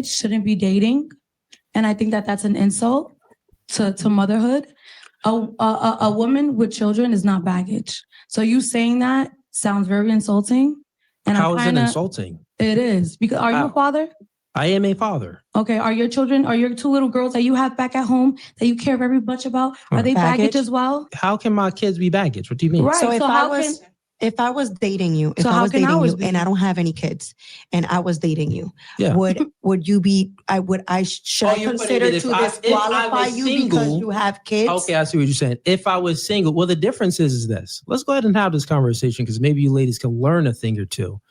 shouldn't be dating. And I think that that's an insult to motherhood. A woman with children is not baggage. So you saying that sounds very insulting. And how is it insulting? It is. Because are you a father? I am a father. Okay. Are your children, are your two little girls that you have back at home that you care very much about, are they baggage as well? How can my kids be baggage? What do you mean? Right. So if I was dating you, and I don't have any kids, and I was dating you, would you be? Should I consider to disqualify you because you have kids? Okay, I see what you're saying. If I was single, well, the difference is this. Let's go ahead and have this conversation because maybe you ladies can learn a thing or two,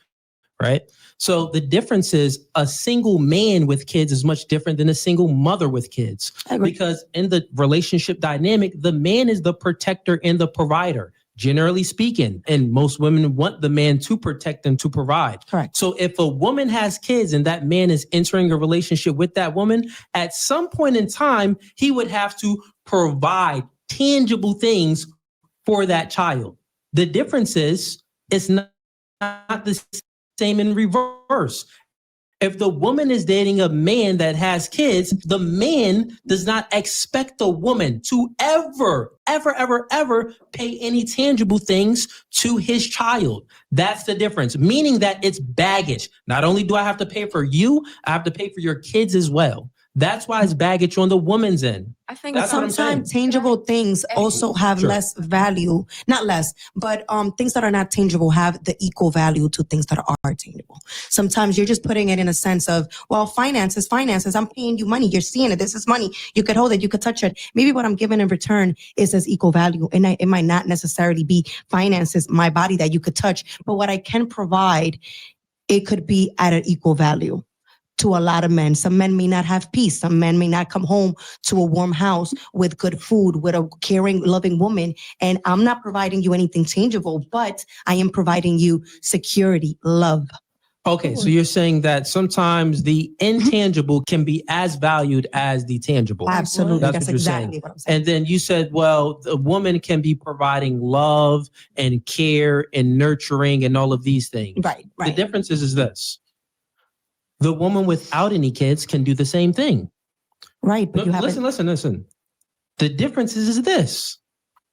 right? So the difference is a single man with kids is much different than a single mother with kids. Because in the relationship dynamic, the man is the protector and the provider, generally speaking. And most women want the man to protect them, to provide. Correct. So if a woman has kids and that man is entering a relationship with that woman, at some point in time, he would have to provide tangible things for that child. The difference is it's not the same in reverse. If the woman is dating a man that has kids, the man does not expect the woman to ever pay any tangible things to his child. That's the difference, meaning that it's baggage. Not only do I have to pay for you, I have to pay for your kids as well. That's why it's baggage on the woman's end. I think sometimes tangible things also have less value, not less, but things that are not tangible have the equal value to things that are tangible. Sometimes you're just putting it in a sense of, well, finances. I'm paying you money. You're seeing it. This is money. You could hold it. You could touch it. Maybe what I'm giving in return is as equal value. And it might not necessarily be finances, my body that you could touch, but what I can provide, it could be at an equal value. To a lot of men. Some men may not have peace. Some men may not come home to a warm house with good food, with a caring, loving woman. And I'm not providing you anything tangible, but I am providing you security, love. Okay, so you're saying that sometimes the intangible can be as valued as the tangible. Absolutely. That's exactly what I'm saying. And then you said, well, the woman can be providing love and care and nurturing and all of these things. Right. The difference is this. The woman without any kids can do the same thing. Right. But listen. The difference is this.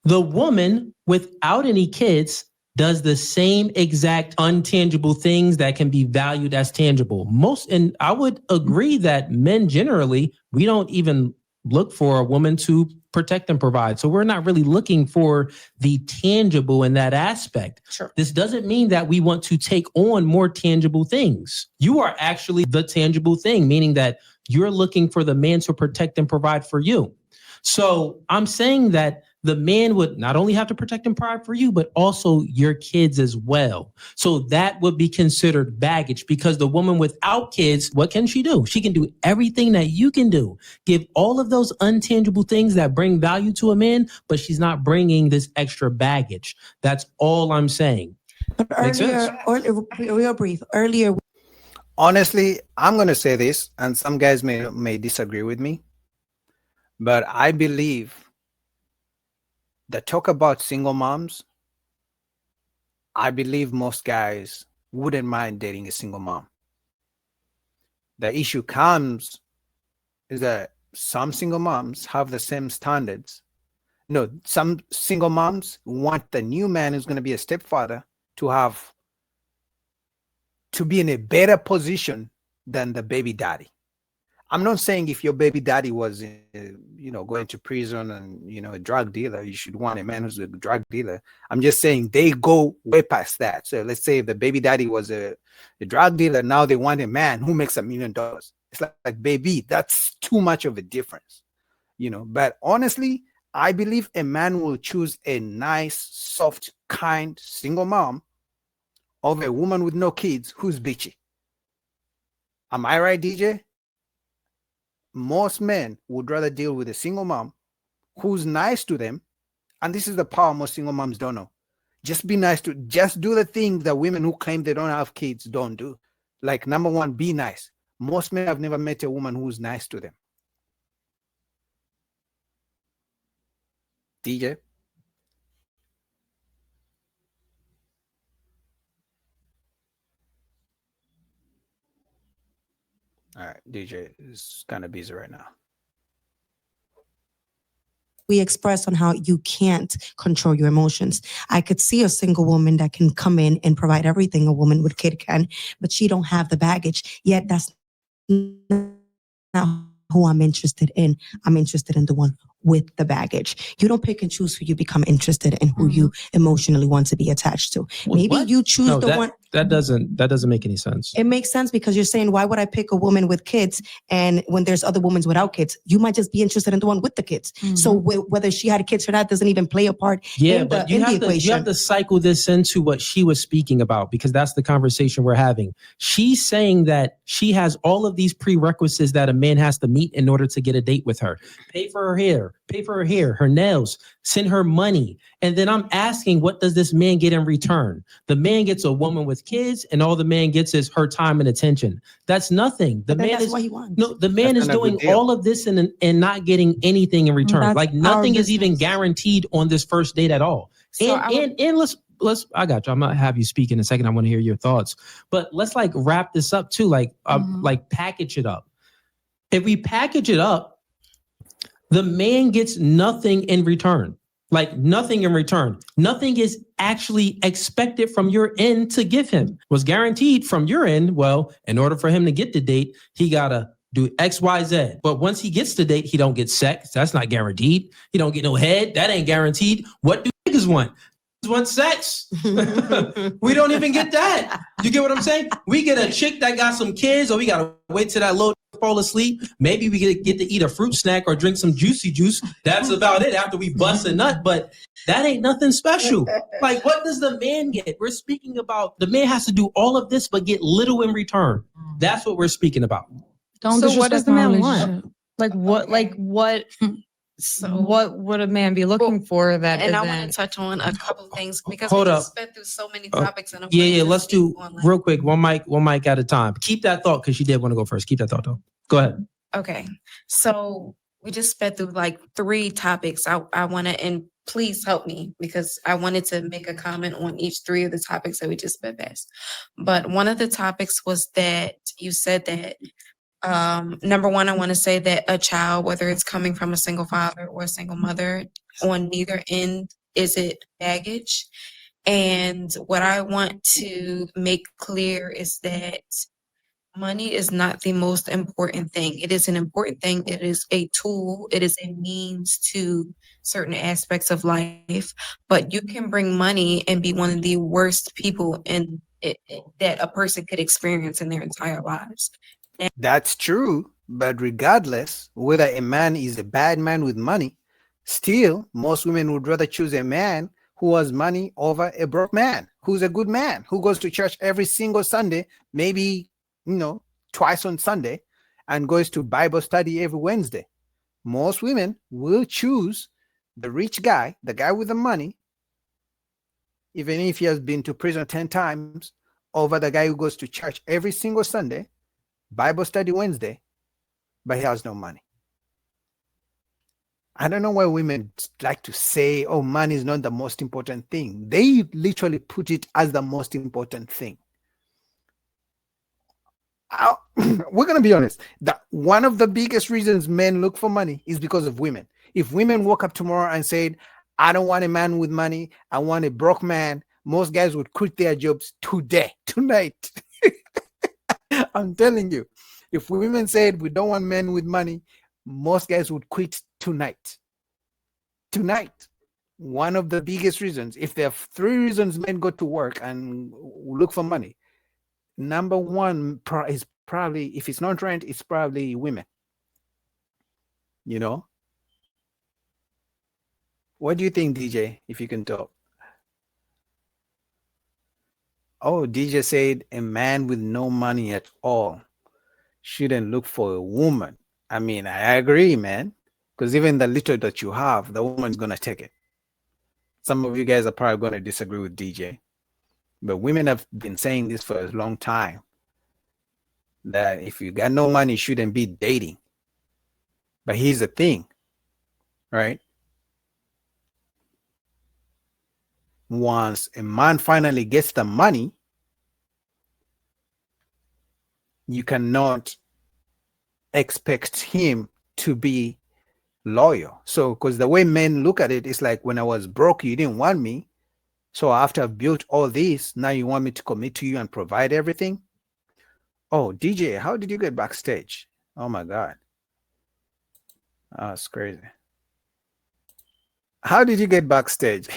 The woman without any kids does the same exact untangible things that can be valued as tangible. And I would agree that men generally, we don't even look for a woman to protect and provide. So we're not really looking for the tangible in that aspect. Sure. This doesn't mean that we want to take on more tangible things. You are actually the tangible thing, meaning that you're looking for the man to protect and provide for you. So I'm saying that the man would not only have to protect and provide for you, but also your kids as well. So that would be considered baggage because the woman without kids, what can she do? She can do everything that you can do. Give all of those untangible things that bring value to a man, but she's not bringing this extra baggage. That's all I'm saying. But real brief, earlier. Honestly, I'm going to say this, and some guys may disagree with me, but I believe the talk about single moms, I believe most guys wouldn't mind dating a single mom. The issue comes is that some single moms have the same standards. No, some single moms want the new man who's going to be a stepfather to be in a better position than the baby daddy. I'm not saying if your baby daddy was, going to prison and, a drug dealer, you should want a man who's a drug dealer. I'm just saying they go way past that. So let's say if the baby daddy was a drug dealer, now they want a man who makes $1 million. It's like, baby, that's too much of a difference, But honestly, I believe a man will choose a nice, soft, kind, single mom over a woman with no kids who's bitchy. Am I right, DJ? Most men would rather deal with a single mom who's nice to them. And this is the power most single moms don't know. Just be nice just do the things that women who claim they don't have kids don't do. Like, number one, be nice. Most men have never met a woman who's nice to them. DJ? All right, DJ is kind of busy right now. We express on how you can't control your emotions. I could see a single woman that can come in and provide everything a woman with kid can, but she don't have the baggage. Yet that's not who I'm interested in. I'm interested in the one with the baggage. You don't pick and choose who you become interested in, who you emotionally want to be attached to. Maybe What? you choose No, the one. that doesn't make any sense. It makes sense because you're saying, why would I pick a woman with kids? And when there's other women without kids, you might just be interested in the one with the kids. So whether she had kids or not doesn't even play a part Yeah, in but the, you in the have to equation. cycle this into what she was speaking about, because that's the conversation we're having. She's saying that she has all of these prerequisites that a man has to meet in order to get a date with her. Pay for her hair, her nails, send her money. And then I'm asking, what does this man get in return? The man gets a woman with kids, and all the man gets is her time and attention. That's nothing. The But then man that's is what he wants. no, the man That's is not a good doing deal. all of this and not getting anything in return. That's Like our nothing is even business. guaranteed on this first date at all. So I would- And let's I got you. I'm gonna have you speak in a second. I want to hear your thoughts. But let's like wrap this up too. Like like package it up. If we package it up, the man gets nothing in return. Like nothing in return. Nothing is actually expected from your end to give him. Was guaranteed from your end. Well, in order for him to get the date, he gotta do X, Y, Z. But once he gets the date, he don't get sex. That's not guaranteed. He don't get no head. That ain't guaranteed. What do niggas want? Niggas want sex. We don't even get that. You get what I'm saying? We get a chick that got some kids, or we gotta wait till that little fall asleep. Maybe we get to eat a fruit snack or drink some juicy juice. That's about it after we bust a nut. But that ain't nothing special. Like, what does the man get? We're speaking about the man has to do all of this but get little in return. That's what we're speaking about. Don't So what does disrespect the my man want? relationship. What would a man be looking for that And I want isn't? to touch on a couple things because Hold we up. just sped through so many topics. And I Yeah, wanted yeah. to Let's speak do on, like- real quick. One mic at a time. Keep that thought because she did want to go first. Keep that thought though. Go ahead. Okay, so we just sped through like 3 topics. I want to, and please help me because I wanted to make a comment on each 3 of the topics that we just sped past. But one of the topics was that you said that number one, I want to say that a child, whether it's coming from a single father or a single mother, on neither end is it baggage. And what I want to make clear is that money is not the most important thing. It is an important thing. It is a tool. It is a means to certain aspects of life. But you can bring money and be one of the worst people in it that a person could experience in their entire lives. That's true, but regardless whether a man is a bad man with money, still most women would rather choose a man who has money over a broke man who's a good man who goes to church every single Sunday, maybe twice on Sunday, and goes to Bible study every Wednesday. Most women will choose the rich guy, the guy with the money, even if he has been to prison 10 times, over the guy who goes to church every single Sunday, Bible study Wednesday, but he has no money. I don't know why women like to say, oh, money is not the most important thing. They literally put it as the most important thing. We're going to be honest. That one of the biggest reasons men look for money is because of women. If women woke up tomorrow and said, I don't want a man with money, I want a broke man, most guys would quit their jobs tonight. I'm telling you, if women said we don't want men with money, most guys would quit tonight. One of the biggest reasons, if there are 3 reasons men go to work and look for money, number 1 is probably, if it's not rent, it's probably women. What do you think, DJ, if you can talk? Oh, DJ said a man with no money at all shouldn't look for a woman. I mean, I agree, man, because even the little that you have, the woman's going to take it. Some of you guys are probably going to disagree with DJ, but women have been saying this for a long time, that if you got no money, you shouldn't be dating. But here's the thing, right? Once a man finally gets the money, you cannot expect him to be loyal. So, because the way men look at it is like, when I was broke, you didn't want me. So after I've built all this, now you want me to commit to you and provide everything? Oh, DJ, how did you get backstage? Oh my God. That's crazy. How did you get backstage?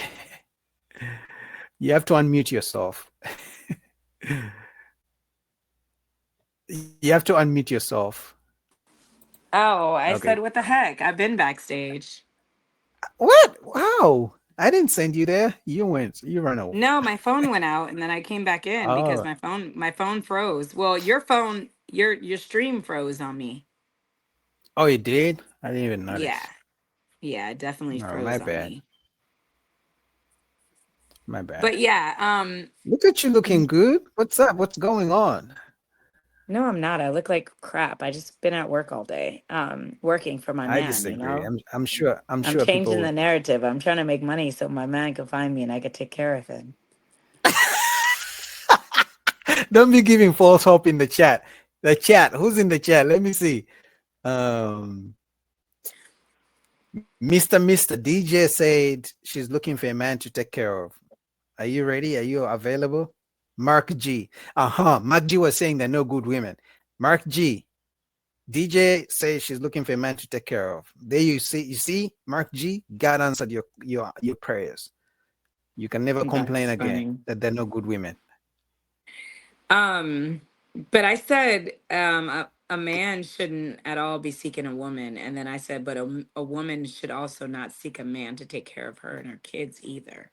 You have to unmute yourself. You have to unmute yourself. Oh, I Okay. said, what the heck? I've been backstage. What? Wow. I didn't send you there. You ran away. No, my phone went out and then I came back in because Oh, my phone froze. Well, your phone, your stream froze on me. oh, you did? I didn't even notice. Yeah. Yeah, it definitely Oh, froze my on bad. me. My bad. But yeah, Look at you looking good. What's up? What's going on? no, I'm not. I look like crap. I just been at work all day, working for my I man, disagree. I'm sure I'm people changing the would. narrative. I'm trying to make money so my man can find me and I could take care of him. Don't be giving false hope in the chat. The chat. Who's in the chat? Let me see. Mr. DJ said she's looking for a man to take care of. Are you ready? Are you available? Mark G. Mark G was saying they're no good women. Mark G. DJ says she's looking for a man to take care of. There you see, Mark G. God answered your prayers. You can never complain That's again funny. that they're no good women. But I said a man shouldn't at all be seeking a woman, and then I said, but a woman should also not seek a man to take care of her and her kids either.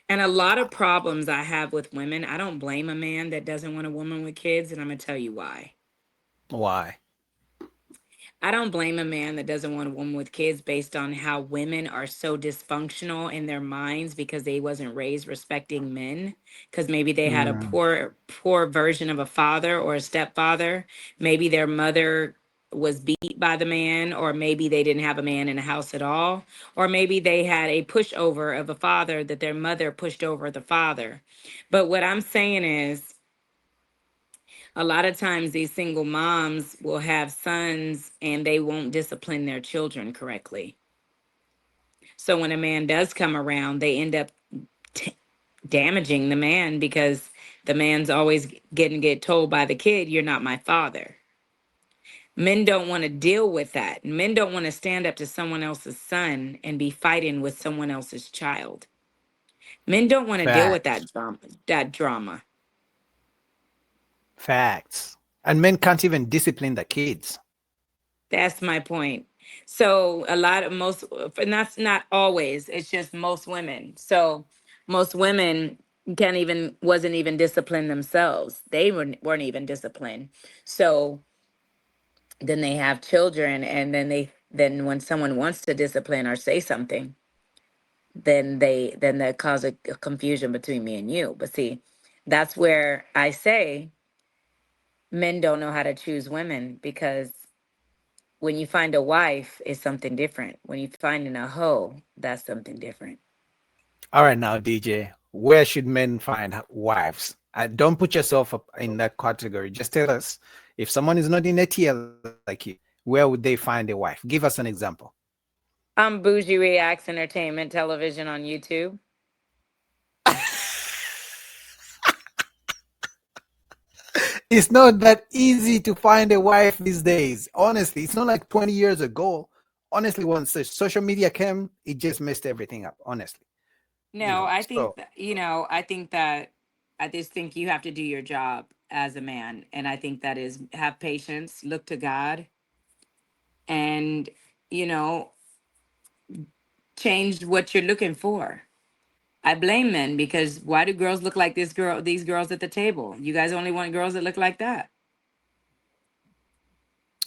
And a lot of problems I have with women, I don't blame a man that doesn't want a woman with kids, and I'm gonna tell you why. Why? I don't blame a man that doesn't want a woman with kids based on how women are so dysfunctional in their minds because they wasn't raised respecting men, because maybe they had a Mm, poor version of a father or a stepfather. Maybe their mother was beat by the man, or maybe they didn't have a man in the house at all, or maybe they had a pushover of a father that their mother pushed over the father. But what I'm saying is, a lot of times these single moms will have sons and they won't discipline their children correctly. So when a man does come around, they end up damaging the man because the man's always get told by the kid, you're not my father. Men don't want to deal with that. Men don't want to stand up to someone else's son and be fighting with someone else's child. Men don't want to deal with facts. that drama. Facts. And men can't even discipline the kids. That's my point. So a lot of and that's not always, it's just most women. So most women wasn't even disciplined themselves. They weren't even disciplined. So then they have children, and then when someone wants to discipline or say something, then that cause a confusion between me and you. But see, that's where I say men don't know how to choose women, because when you find a wife, it's something different. When you find a hoe, that's something different. All right, now, DJ, where should men find wives? Don't put yourself up in that category. Just tell us, if someone is not in a tier like you, where would they find a wife? Give us an example. Bougie Reacts Entertainment Television on YouTube. It's not that easy to find a wife these days. Honestly, it's not like 20 years ago. Honestly, once the social media came, it just messed everything up, honestly. No, I think So I just think you have to do your job as a man. And I think that is have patience, look to God, and, change what you're looking for. I blame men because why do girls look like these girls at the table? You guys only want girls that look like that.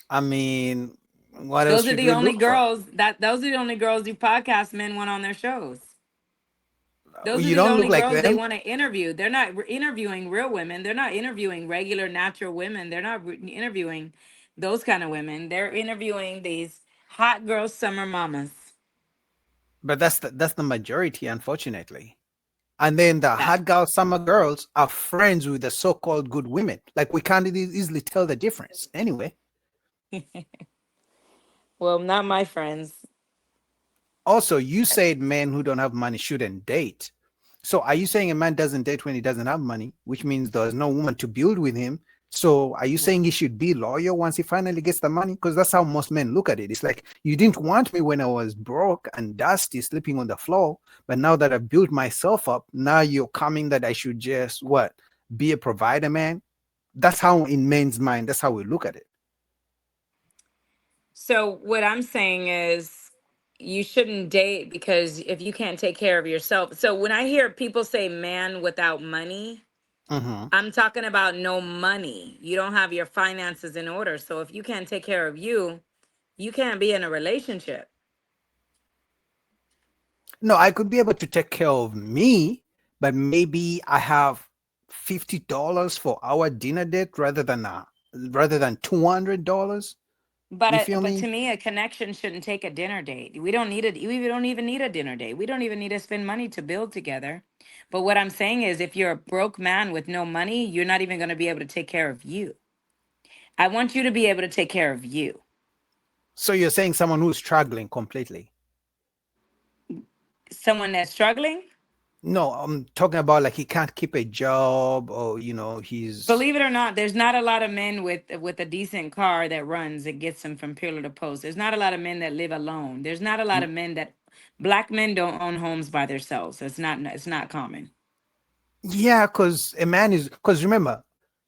I mean, what else Those are should the we only look for? those are the only girls you podcast men want on their shows. Those are You the don't look only like girls they them. want to interview. They're not interviewing real women. They're not interviewing regular natural women. They're not interviewing those kind of women. They're interviewing these hot girl summer mamas. But that's the majority, unfortunately. And then the That hot girl summer girls are friends with the so-called good women. Like, we can't easily tell the difference. Anyway, Well, not my friends. Also, you said men who don't have money shouldn't date. So are you saying a man doesn't date when he doesn't have money, which means there's no woman to build with him? So are you saying he should be loyal once he finally gets the money? Because that's how most men look at it. It's like, you didn't want me when I was broke and dusty, sleeping on the floor. But now that I've built myself up, now you're coming that I should just what? Be a provider, man? That's how in men's mind, that's how we look at it. So what I'm saying is you shouldn't date because if you can't take care of yourself. So when I hear people say man without money, Mhm. I'm talking about no money. You don't have your finances in order. So if you can't take care of you, you can't be in a relationship. No, I could be able to take care of me, but maybe I have $50 for our dinner date rather than $200. You feel But me? to me, a connection shouldn't take a dinner date. We don't need it. We don't even need a dinner date. We don't even need to spend money to build together. But what I'm saying is, if you're a broke man with no money, you're not even going to be able to take care of you. I want you to be able to take care of you. So you're saying someone who's struggling completely? Someone that's struggling. No, I'm talking about like he can't keep a job, or he's Believe it or not, there's not a lot of men with a decent car that runs and gets them from pillar to post. There's not a lot of men that live alone. There's not a lot of men that black men don't own homes by themselves. It's not common. yeah, because remember,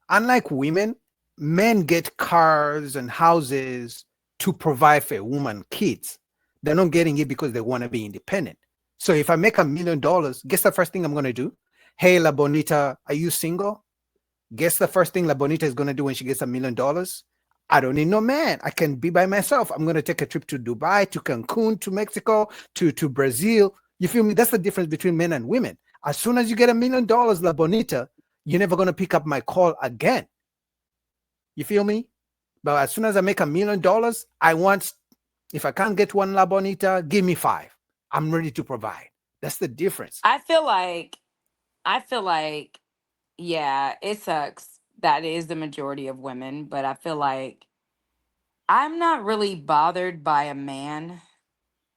unlike women, men get cars and houses to provide for a woman kids. They're not getting it because they want to be independent. So if I make $1 million, guess the first thing I'm going to do? Hey, La Bonita, are you single? Guess the first thing La Bonita is going to do when she gets $1 million? I don't need no man. I can be by myself. I'm going to take a trip to Dubai, to Cancun, to Mexico, to Brazil. You feel me? That's the difference between men and women. As soon as you get $1 million, La Bonita, you're never going to pick up my call again. You feel me? But as soon as I make $1 million, I want, if I can't get one La Bonita, give me 5. I'm ready to provide. That's the difference. I feel like, yeah, it sucks. That is the majority of women, but I feel like I'm not really bothered by a man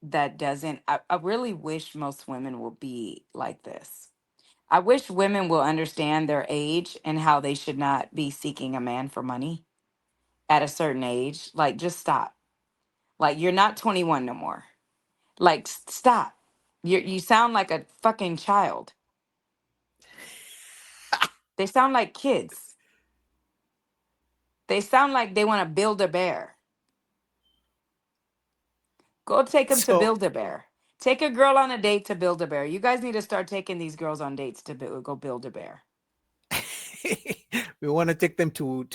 that doesn't. I really wish most women will be like this. I wish women will understand their age and how they should not be seeking a man for money at a certain age. Like, just stop. Like, you're not 21 no more. Like, stop. You sound like a fucking child. They sound like kids. They sound like they want to build a bear. Go take them to So Build a Bear. Take a girl on a date to Build a Bear. You guys need to start taking these girls on dates to go Build a Bear. we want to take them to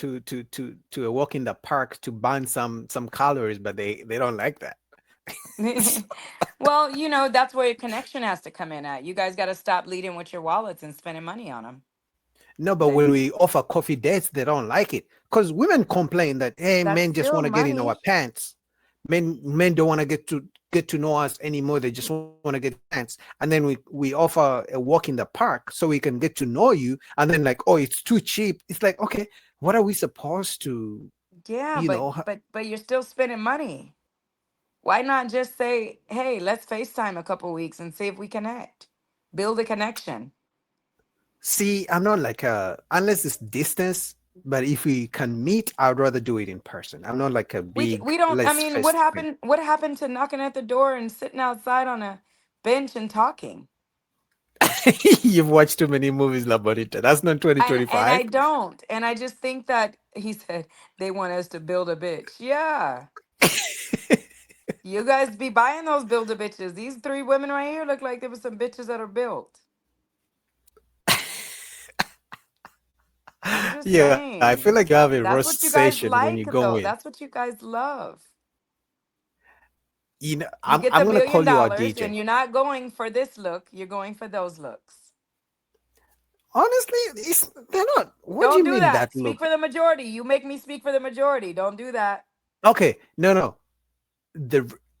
a walk in the park to burn some calories, but they don't like that. Well, that's where your connection has to come in at. You guys got to stop leading with your wallets and spending money on them. No, but when we offer coffee dates, they don't like it because women complain that, hey, That's men just still want to get in money. our pants. Men don't want to get to know us anymore. They just want to get pants. And then we offer a walk in the park so we can get to know you. And then like, oh, it's too cheap. It's like, okay, what are we supposed to? Yeah, You know, but you're still spending money. Why not just say, hey, let's FaceTime a couple weeks and see if we connect? Build a connection. See, I'm not like unless it's distance. But if we can meet, I'd rather do it in person. I'm not like a big. We don't. I let's mean, face what it. happened? What happened to knocking at the door and sitting outside on a bench and talking? You've watched too many movies, La Bonita. That's not And I 2025. don't. And I just think that he said they want us to build a bitch. Yeah. You guys be buying those build a bitches. These 3 women right here look like there were some bitches that are built. I'm just Yeah, I saying. feel like you have a That's what you guys rosation when you like, go though. in. That's what you guys love. You know, You get the I'm gonna $1 call billion you our and DJ. you're not going for this look, you're going for those looks. Honestly, they're not. What do Don't you do mean that. that Speak look? for the majority. You make me speak for the majority. Don't do that. Okay, no.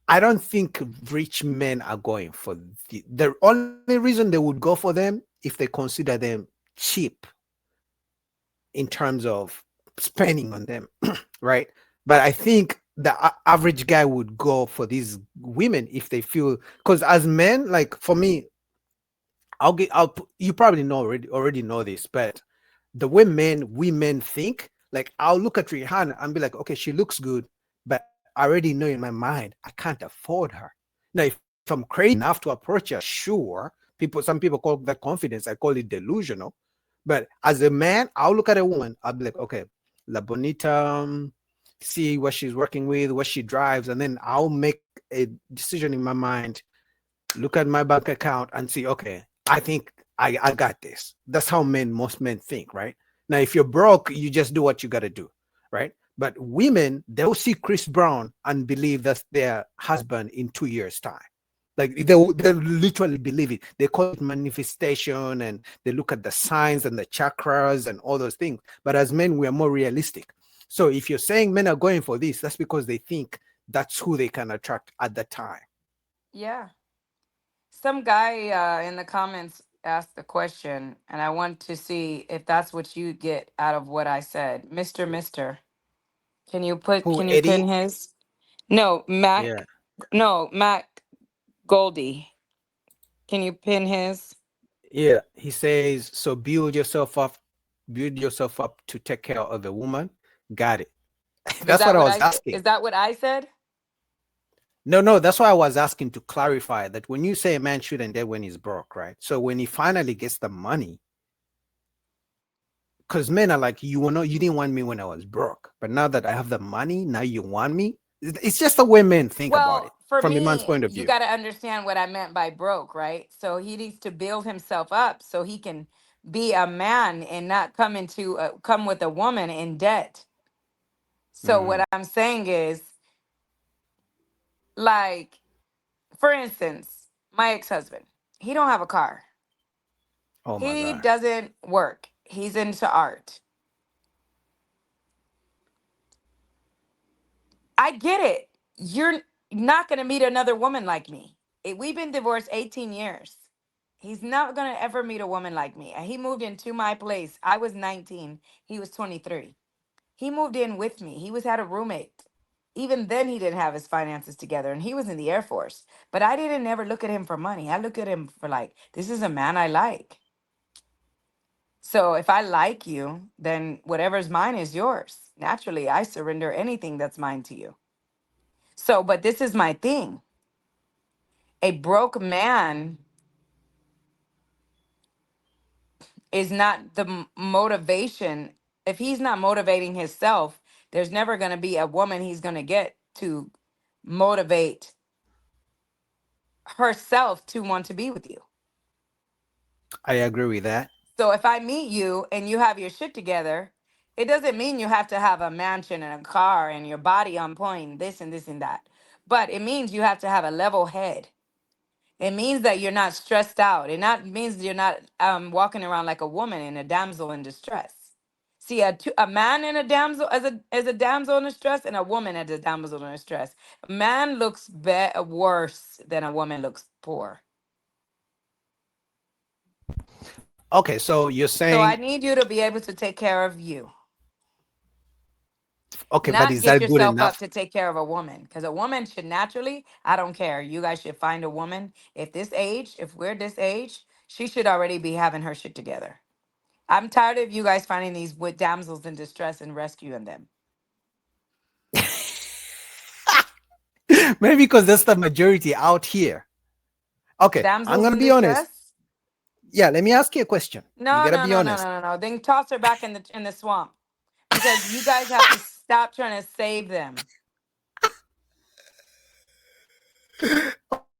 I don't think rich men are going for the only reason they would go for them if they consider them cheap in terms of spending on them, right? But I think the average guy would go for these women if they feel, because as men, like for me, you probably know already know this, but the way we men think, like I'll look at Rihanna and be like, okay, she looks good, but I already know in my mind I can't afford her. Now, if I'm crazy enough to approach her, sure, some people call that confidence. I call it delusional. But as a man, I'll look at a woman, I'll be like, okay, La Bonita, see what she's working with, what she drives, and then I'll make a decision in my mind, look at my bank account and see, okay, I think I got this. That's how most men think, right? Now, if you're broke, you just do what you got to do, right? But women, they'll see Chris Brown and believe that's their husband in 2 years' time. Like they literally believe it. They call it manifestation, and they look at the signs and the chakras and all those things. But as men, we are more realistic. So if you're saying men are going for this, that's because they think that's who they can attract at the time. Yeah. Some guy in the comments asked a question, and I want to see if that's what you get out of what I said. Mister, can you Who, pin Eddie? his? No, Mac. Yeah. No, Mac Goldie. Can you pin his? Yeah. He says, so build yourself up to take care of a woman. Got it. That's what I was asking. Is that what I said? No, that's why I was asking to clarify that when you say a man shouldn't date when he's broke, right? So when he finally gets the money, because men are like, you didn't want me when I was broke, but now that I have the money, now you want me. It's just the way men think about it For from me, a man's point of view. you got to understand what I meant by broke, right? So he needs to build himself up so he can be a man and not come with a woman in debt. So what I'm saying is, like, for instance, my ex-husband, he don't have a car. Oh my He God. doesn't work. He's into art. I get it. You're not going to meet another woman like me. We've been divorced 18 years. He's not going to ever meet a woman like me. He moved into my place. I was 19. He was 23. He moved in with me. Had a roommate. Even then, he didn't have his finances together, and he was in the Air Force. But I didn't ever look at him for money. I look at him for like, this is a man I like. So if I like you, then whatever's mine is yours. Naturally, I surrender anything that's mine to you. So, but this is my thing. A broke man is not the motivation. If he's not motivating himself, there's never going to be a woman he's going to get to motivate herself to want to be with you. I agree with that. So if I meet you and you have your shit together, it doesn't mean you have to have a mansion and a car and your body on point, this and this and that. But it means you have to have a level head. It means that you're not stressed out. Means you're not walking around like a woman and a damsel in distress. See, a man and a damsel as a damsel in distress, and a woman as a damsel in distress. A man looks worse than a woman looks poor. Okay, so you're saying, So I need you to be able to take care of you. okay, Not but is get that good yourself enough? up to take care of a woman, because a woman should naturally, I don't care, you guys should find a woman if we're this age, she should already be having her shit together. I'm tired of you guys finding these with damsels in distress and rescuing them. Maybe because that's the majority out here. Okay, Damsels I'm gonna in be honest. distress? Yeah, let me ask you a question. No, You gotta no, be no, honest. no. Then toss her back in the swamp, because you guys have to stop trying to save them.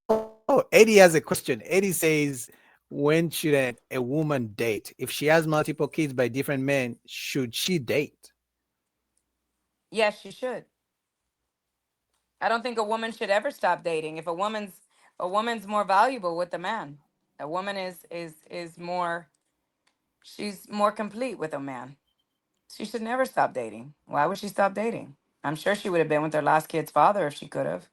Oh, Eddie has a question. Eddie says, when should a woman date? If she has multiple kids by different men, should she date? Yes, she should. I don't think a woman should ever stop dating. If a woman's more valuable with a man. A woman is more, she's more complete with a man. She should never stop dating. Why would she stop dating? I'm sure she would have been with her last kid's father if she could have.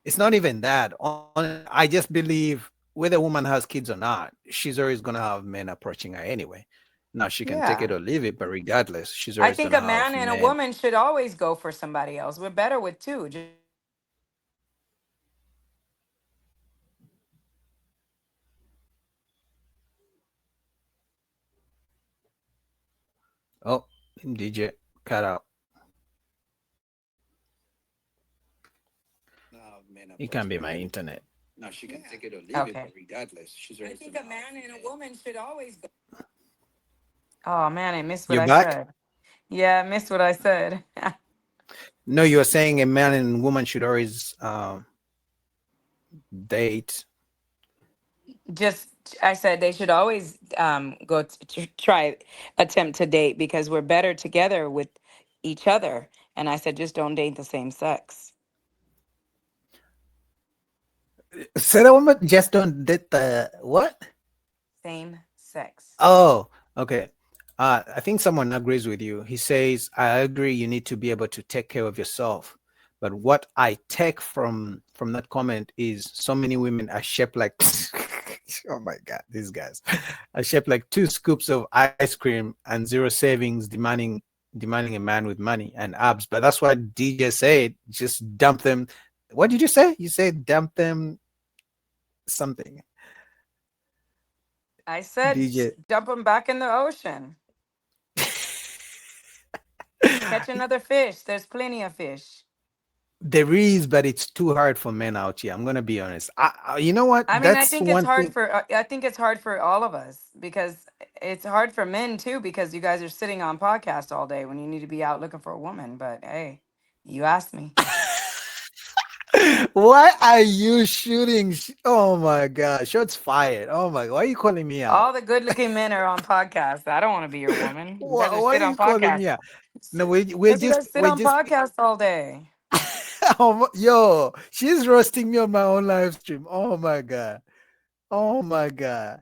It's not even that. I just believe whether a woman has kids or not, she's always gonna have men approaching her anyway. Now she can take it Yeah. or leave it, but regardless, she's I always think gonna a man have and a men. woman should always go for somebody else. We're better with two. Oh, DJ cut out. It can be my internet. Now she can take it or leave it, Okay. but regardless, she's I always think gonna a have man and a men. woman should always go. Oh man, I missed what You I back? said. Yeah, I missed what I said. No, you were saying a man and woman should always date. Just I said they should always go try attempt to date because we're better together with each other. And I said just don't date the same sex. Say that woman just don't date the what? Same sex. Oh, okay. I think someone agrees with you. He says, I agree you need to be able to take care of yourself. But what I take from that comment is so many women are shaped like oh my god, these guys are shaped like 2 scoops of ice cream and 0 savings, demanding a man with money and abs. But that's what DJ said. Just dump them. What did you say? You said dump them something. I said DJ. dump them back in the ocean. Catch another fish. There's plenty of fish. There is, but it's too hard for men out here. I'm gonna be honest. You know what? I mean, I That's think it's one hard thing. for I think it's hard for all of us because it's hard for men too because you guys are sitting on podcast all day when you need to be out looking for a woman. But hey, you asked me. Why are you shooting? Oh my god, shots fired. Oh my, why are you calling me out? All the good-looking men are on podcasts. I don't want to be your woman. You guys Why sit are on you calling podcasts. me out? No, we're Because you guys just sit on podcasts all day. yo, she's roasting me on my own live stream. Oh my god. Oh my god.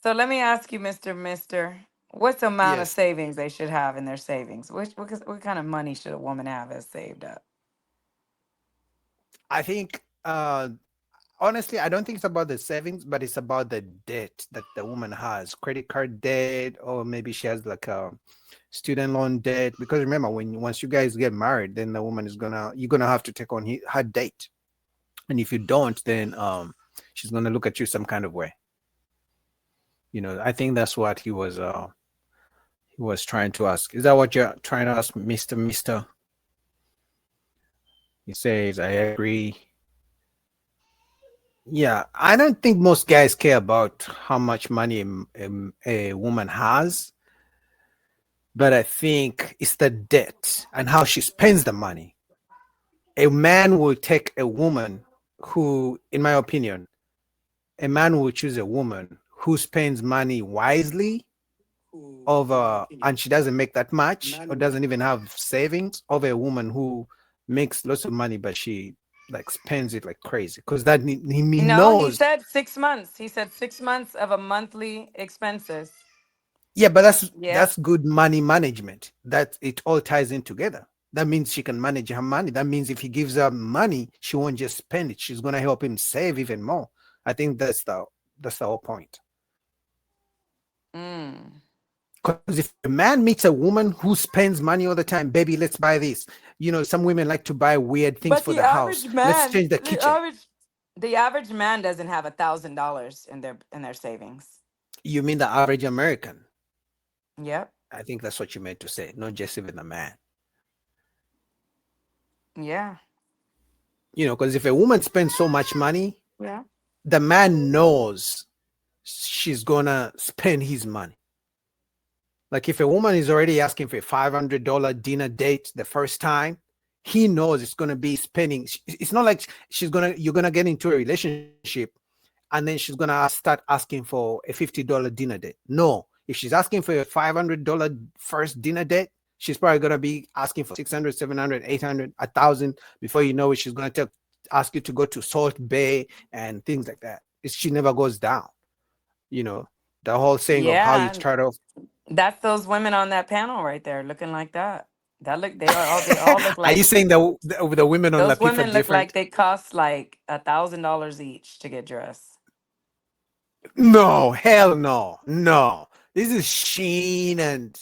So let me ask you, Mister, what's the amount of Yes. savings they should have in their savings? What kind of money should a woman have as saved up? I think honestly, I don't think it's about the savings, but it's about the debt that the woman has, credit card debt, or maybe she has like a student loan debt. Because remember, once you guys get married, then the woman you're gonna have to take on her debt, and if you don't, then she's gonna look at you some kind of way. You know, I think that's what he was trying to ask. Is that what you're trying to ask, Mister? He says, I agree. Yeah, I don't think most guys care about how much money a woman has, but I think it's the debt and how she spends the money. A man will take a woman who, in my opinion, a man will choose a woman who spends money wisely and she doesn't make that much or doesn't even have savings, over a woman who makes lots of money but she like spends it like crazy, because that he No, he knows. said 6 months. He said 6 months of a monthly expenses. Yeah, but Yeah. that's good money management. That it all ties in together. That means she can manage her money. That means if he gives her money, she won't just spend it. She's gonna help him save even more. I think that's the whole point. Because if a man meets a woman who spends money all the time, baby, let's buy this. You know, some women like to buy weird things But for the the house. average Let's man, change the kitchen. the average man doesn't have $1,000 in their savings. You mean the average American? Yep. I think that's what you meant to say, not just even a man. Yeah. You know, because if a woman spends so much money, Yeah. the man knows she's gonna spend his money. Like if a woman is already asking for a $500 dinner date the first time, he knows it's gonna be spending. It's not like you're gonna get into a relationship and then she's gonna start asking for a $50 dinner date. No, if she's asking for a $500 first dinner date, she's probably gonna be asking for 600, 700, 800, 1,000. Before you know it, she's gonna ask you to go to Salt Bay and things like that. She never goes down. You know, the whole saying of how you start off. That's those women on that panel right there looking like that. They all look like. Are you saying the women on those La Pifa women look different? like they cost like $1,000 each to get dressed? No, hell no, no. This is Sheen and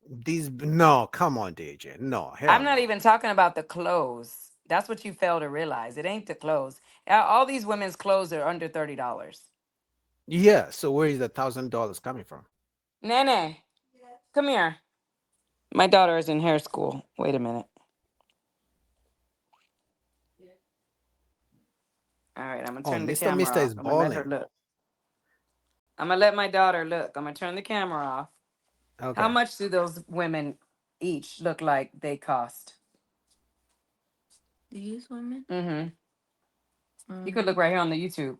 these. No, come on, DJ. No, hell I'm not no. even talking about the clothes. That's what you fail to realize. It ain't the clothes. All these women's clothes are under $30. Yeah. So where is the $1,000 coming from? Nene, come here. My daughter is in hair school. Wait a minute. All right, I'm gonna Oh, turn the Mr. camera Mister off. is I'm gonna let her balling. look. I'm gonna let my daughter look. I'm gonna turn the camera off. Okay. How much do those women each look like they cost? These women? Mm-hmm. You could look right here on the YouTube.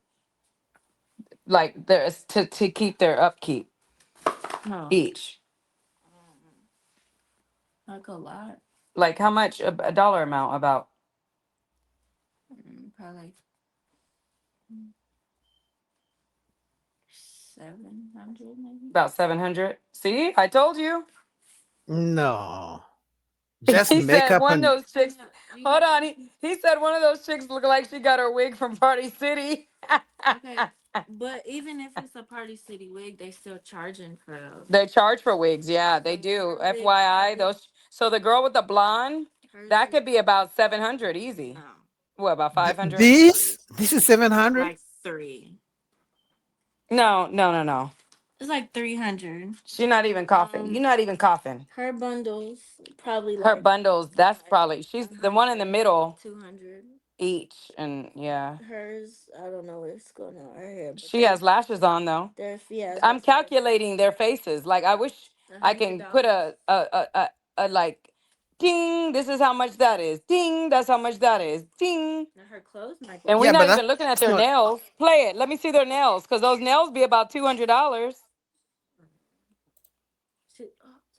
Like there's to keep their upkeep No, each. like a lot. Like how much a dollar amount about? Probably like 700 maybe. About 700. See, I told you. No. Just He said makeup one and of those chicks. Hold on. He said one of those chicks look like she got her wig from Party City. Okay, but even if it's a Party City wig, they still charging for those. They charge for wigs. Yeah, they do. Her wig- FYI, her- those. So the girl with the blonde, hers that is- could be about 700 easy. no, What, about 500? this is 700. like 3. No. It's like 300. She's not even coughing. You're not even coughing. Her bundles probably Her like bundles, that's probably, she's the one in the middle 200. each. And yeah, Hers, I don't know what's going on right here. But she has lashes on though. yeah. I'm calculating their faces. Like I wish I can put a like, ding, this is how much that is. Ding, that's how much that is. Ding. Her clothes might And we're Yeah, not but even looking at that's their not. nails. Play it. Let me see their nails. Because those nails be about $200.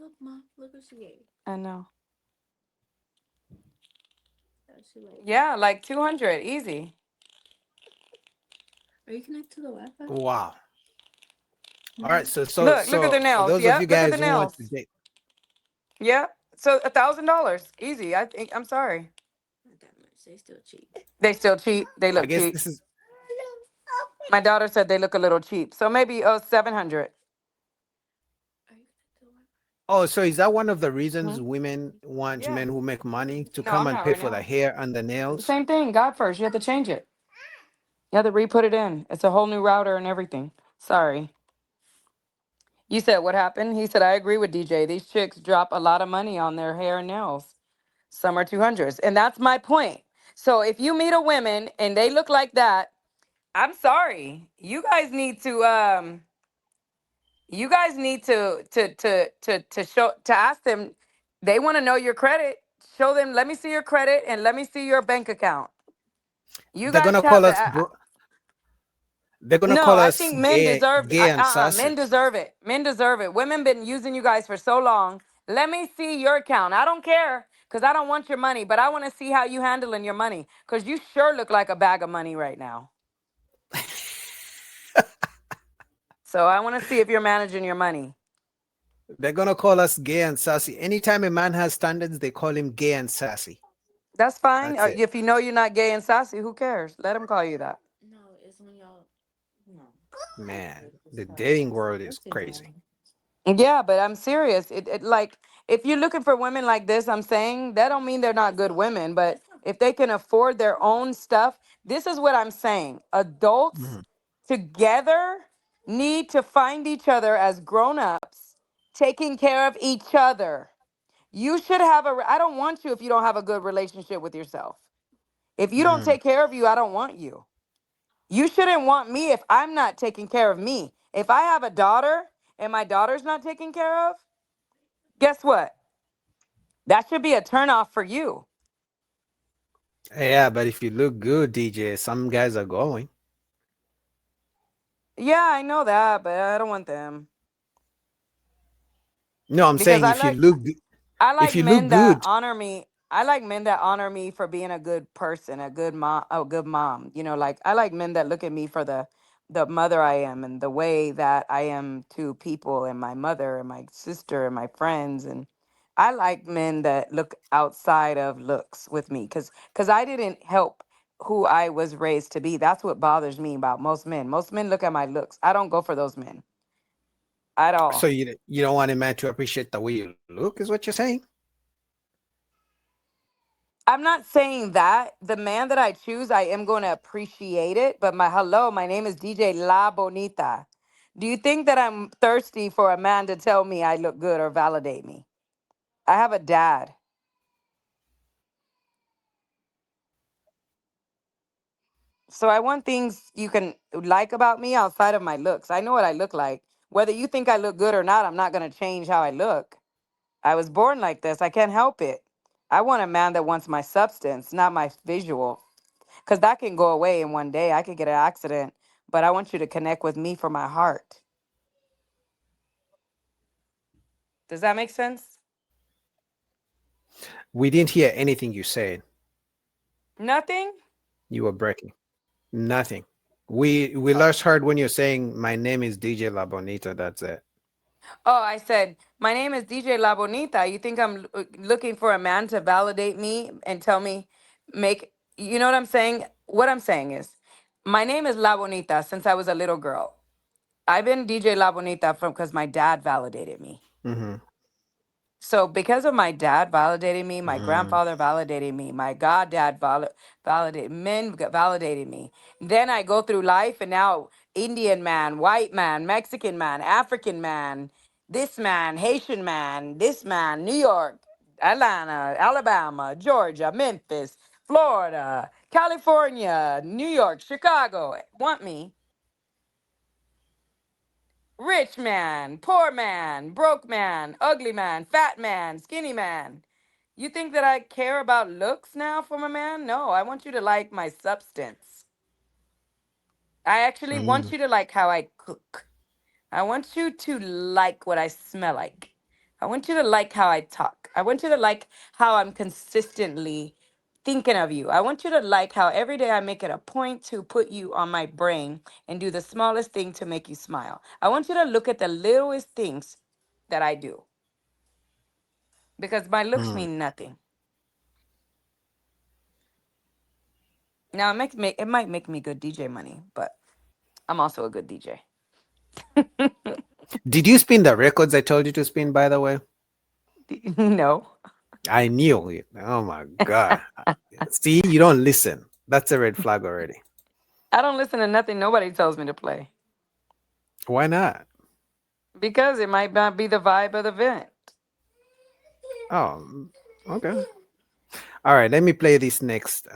Look, Mom, look what she gave. I know. She like, Yeah, like 200, easy. are you connected to the Wi-Fi? Wow. All right. So Look at their for nails. those Yeah, of you look at guys the who want nails. to date, Yeah. So $1,000, easy. I think. I'm sorry. Not that much. They still cheap. They still cheap. They I look guess cheap. this is. My daughter said they look a little cheap. So maybe 700. Oh, so is that one of the reasons women want Yeah. men who make money to No, come I'm and not pay right for the now. hair and the nails? Same thing. God first. You have to change it. You have to re-put it in. It's a whole new router and everything. Sorry. You said what happened? He said, I agree with DJ. These chicks drop a lot of money on their hair and nails. Some are 200s. And that's my point. So if you meet a woman and they look like that, I'm sorry. You guys need to show to ask them. They want to know your credit. Show them, let me see your credit and let me see your bank account. You They're guys gonna have call to us. They're gonna no, call I us think men deserve gay and sassy. men deserve it. Men deserve it. Women been using you guys for so long. Let me see your account. I don't care because I don't want your money, but I want to see how you handling your money because you sure look like a bag of money right now. So I want to see if you're managing your money. They're gonna call us gay and sassy. Anytime a man has standards, they call him gay and sassy. That's fine. That's it. If you know you're not gay and sassy, who cares? Let them call you that. No, it's when y'all. No. Man, the dating world is crazy. Yeah, but I'm serious. It like if you're looking for women like this, I'm saying that don't mean they're not good women, but if they can afford their own stuff, this is what I'm saying. Adults together need to find each other as grown-ups, taking care of each other. You should have I don't want you if you don't have a good relationship with yourself. If you don't take care of you, I don't want you. You shouldn't want me if I'm not taking care of me. If I have a daughter and my daughter's not taken care of, guess what? That should be a turnoff for you. Yeah, but if you look good, DJ, some guys are going. Yeah, I know that, but I don't want them. No, I'm Because saying I if you like look good, I like if you men look that good, honor me. I like men that honor me for being a good person, a good mom. You know, like I like men that look at me for the mother I am and the way that I am to people and my mother and my sister and my friends. And I like men that look outside of looks with me because I didn't help who I was raised to be. That's what bothers me about most men. Most men look at my looks. I don't go for those men. at all. So you don't want a man to appreciate the way you look, is what you're saying? I'm not saying that. The man that I choose, I am going to appreciate it. But my name is DJ La Bonita. Do you think that I'm thirsty for a man to tell me I look good or validate me? I have a dad. So I want things you can like about me outside of my looks. I know what I look like. Whether you think I look good or not, I'm not going to change how I look. I was born like this. I can't help it. I want a man that wants my substance, not my visual. Because that can go away in one day. I could get an accident, but I want you to connect with me for my heart. Does that make sense? We didn't hear anything you said. Nothing? You were breaking. Nothing. We last heard when you're saying my name is DJ La Bonita. That's it. Oh, I said, my name is DJ La Bonita. You think I'm looking for a man to validate me and tell me, you know what I'm saying? What I'm saying is, my name is La Bonita since I was a little girl. I've been DJ La Bonita because my dad validated me. Mm-hmm. So because of my dad validating me, my grandfather validated me, my goddad validated me. Then I go through life and now Indian man, white man, Mexican man, African man, this man, Haitian man, this man, New York, Atlanta, Alabama, Georgia, Memphis, Florida, California, New York, Chicago want me. Rich man, poor man, broke man, ugly man, fat man, skinny man. You think that I care about looks now from a man? No, I want you to like my substance. I actually want you to like how I cook. I want you to like what I smell like. I want you to like how I talk. I want you to like how I'm consistently thinking of you. I want you to like how every day I make it a point to put you on my brain and do the smallest thing to make you smile. I want you to look at the littlest things that I do because my looks mean nothing. Now it might make me good DJ money, but I'm also a good DJ. Did you spin the records I told you to spin, by the way? No. I knew it. Oh my God. See, you don't listen. That's a red flag already. I don't listen to nothing nobody tells me to play Why not? because it might not be the vibe of the event. Oh, okay. All right, let me play this next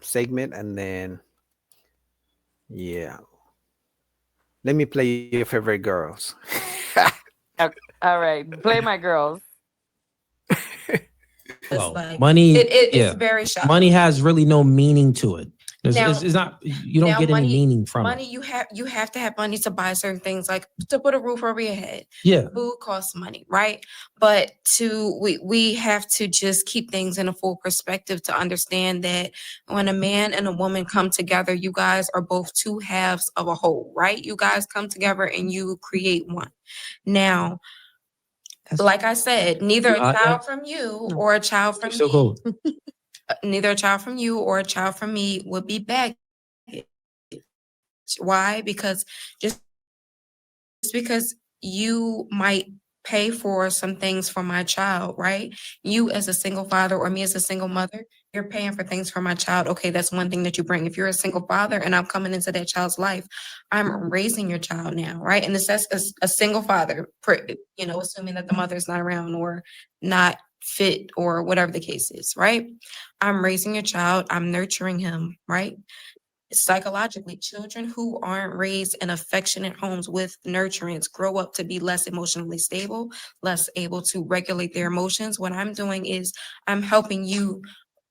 segment and then, yeah. Let me play your favorite girls. Okay. All right, play my girls. Well, like- money, It's very shocking. money has really no meaning to it. Now- It's not, you don't now get money- any meaning from Money, it. you have to have money to buy certain things, like to put a roof over your head. Yeah. Food costs money, right? But we have to just keep things in a full perspective to understand that when a man and a woman come together, you guys are both two halves of a whole, right? You guys come together and you create one. Now, like I said, neither a child from you or a child from So me, cool. neither a child from you or a child from me would be baggage. Why? Because just because you might pay for some things for my child, right? You as a single father or me as a single mother, you're paying for things for my child. Okay, that's one thing that you bring. If you're a single father and I'm coming into that child's life, I'm raising your child now, right? And this is a single father, assuming that the mother's not around or not fit or whatever the case is, right? I'm raising your child, I'm nurturing him, right? Psychologically, children who aren't raised in affectionate homes with nurturance grow up to be less emotionally stable, less able to regulate their emotions. What I'm doing is I'm helping you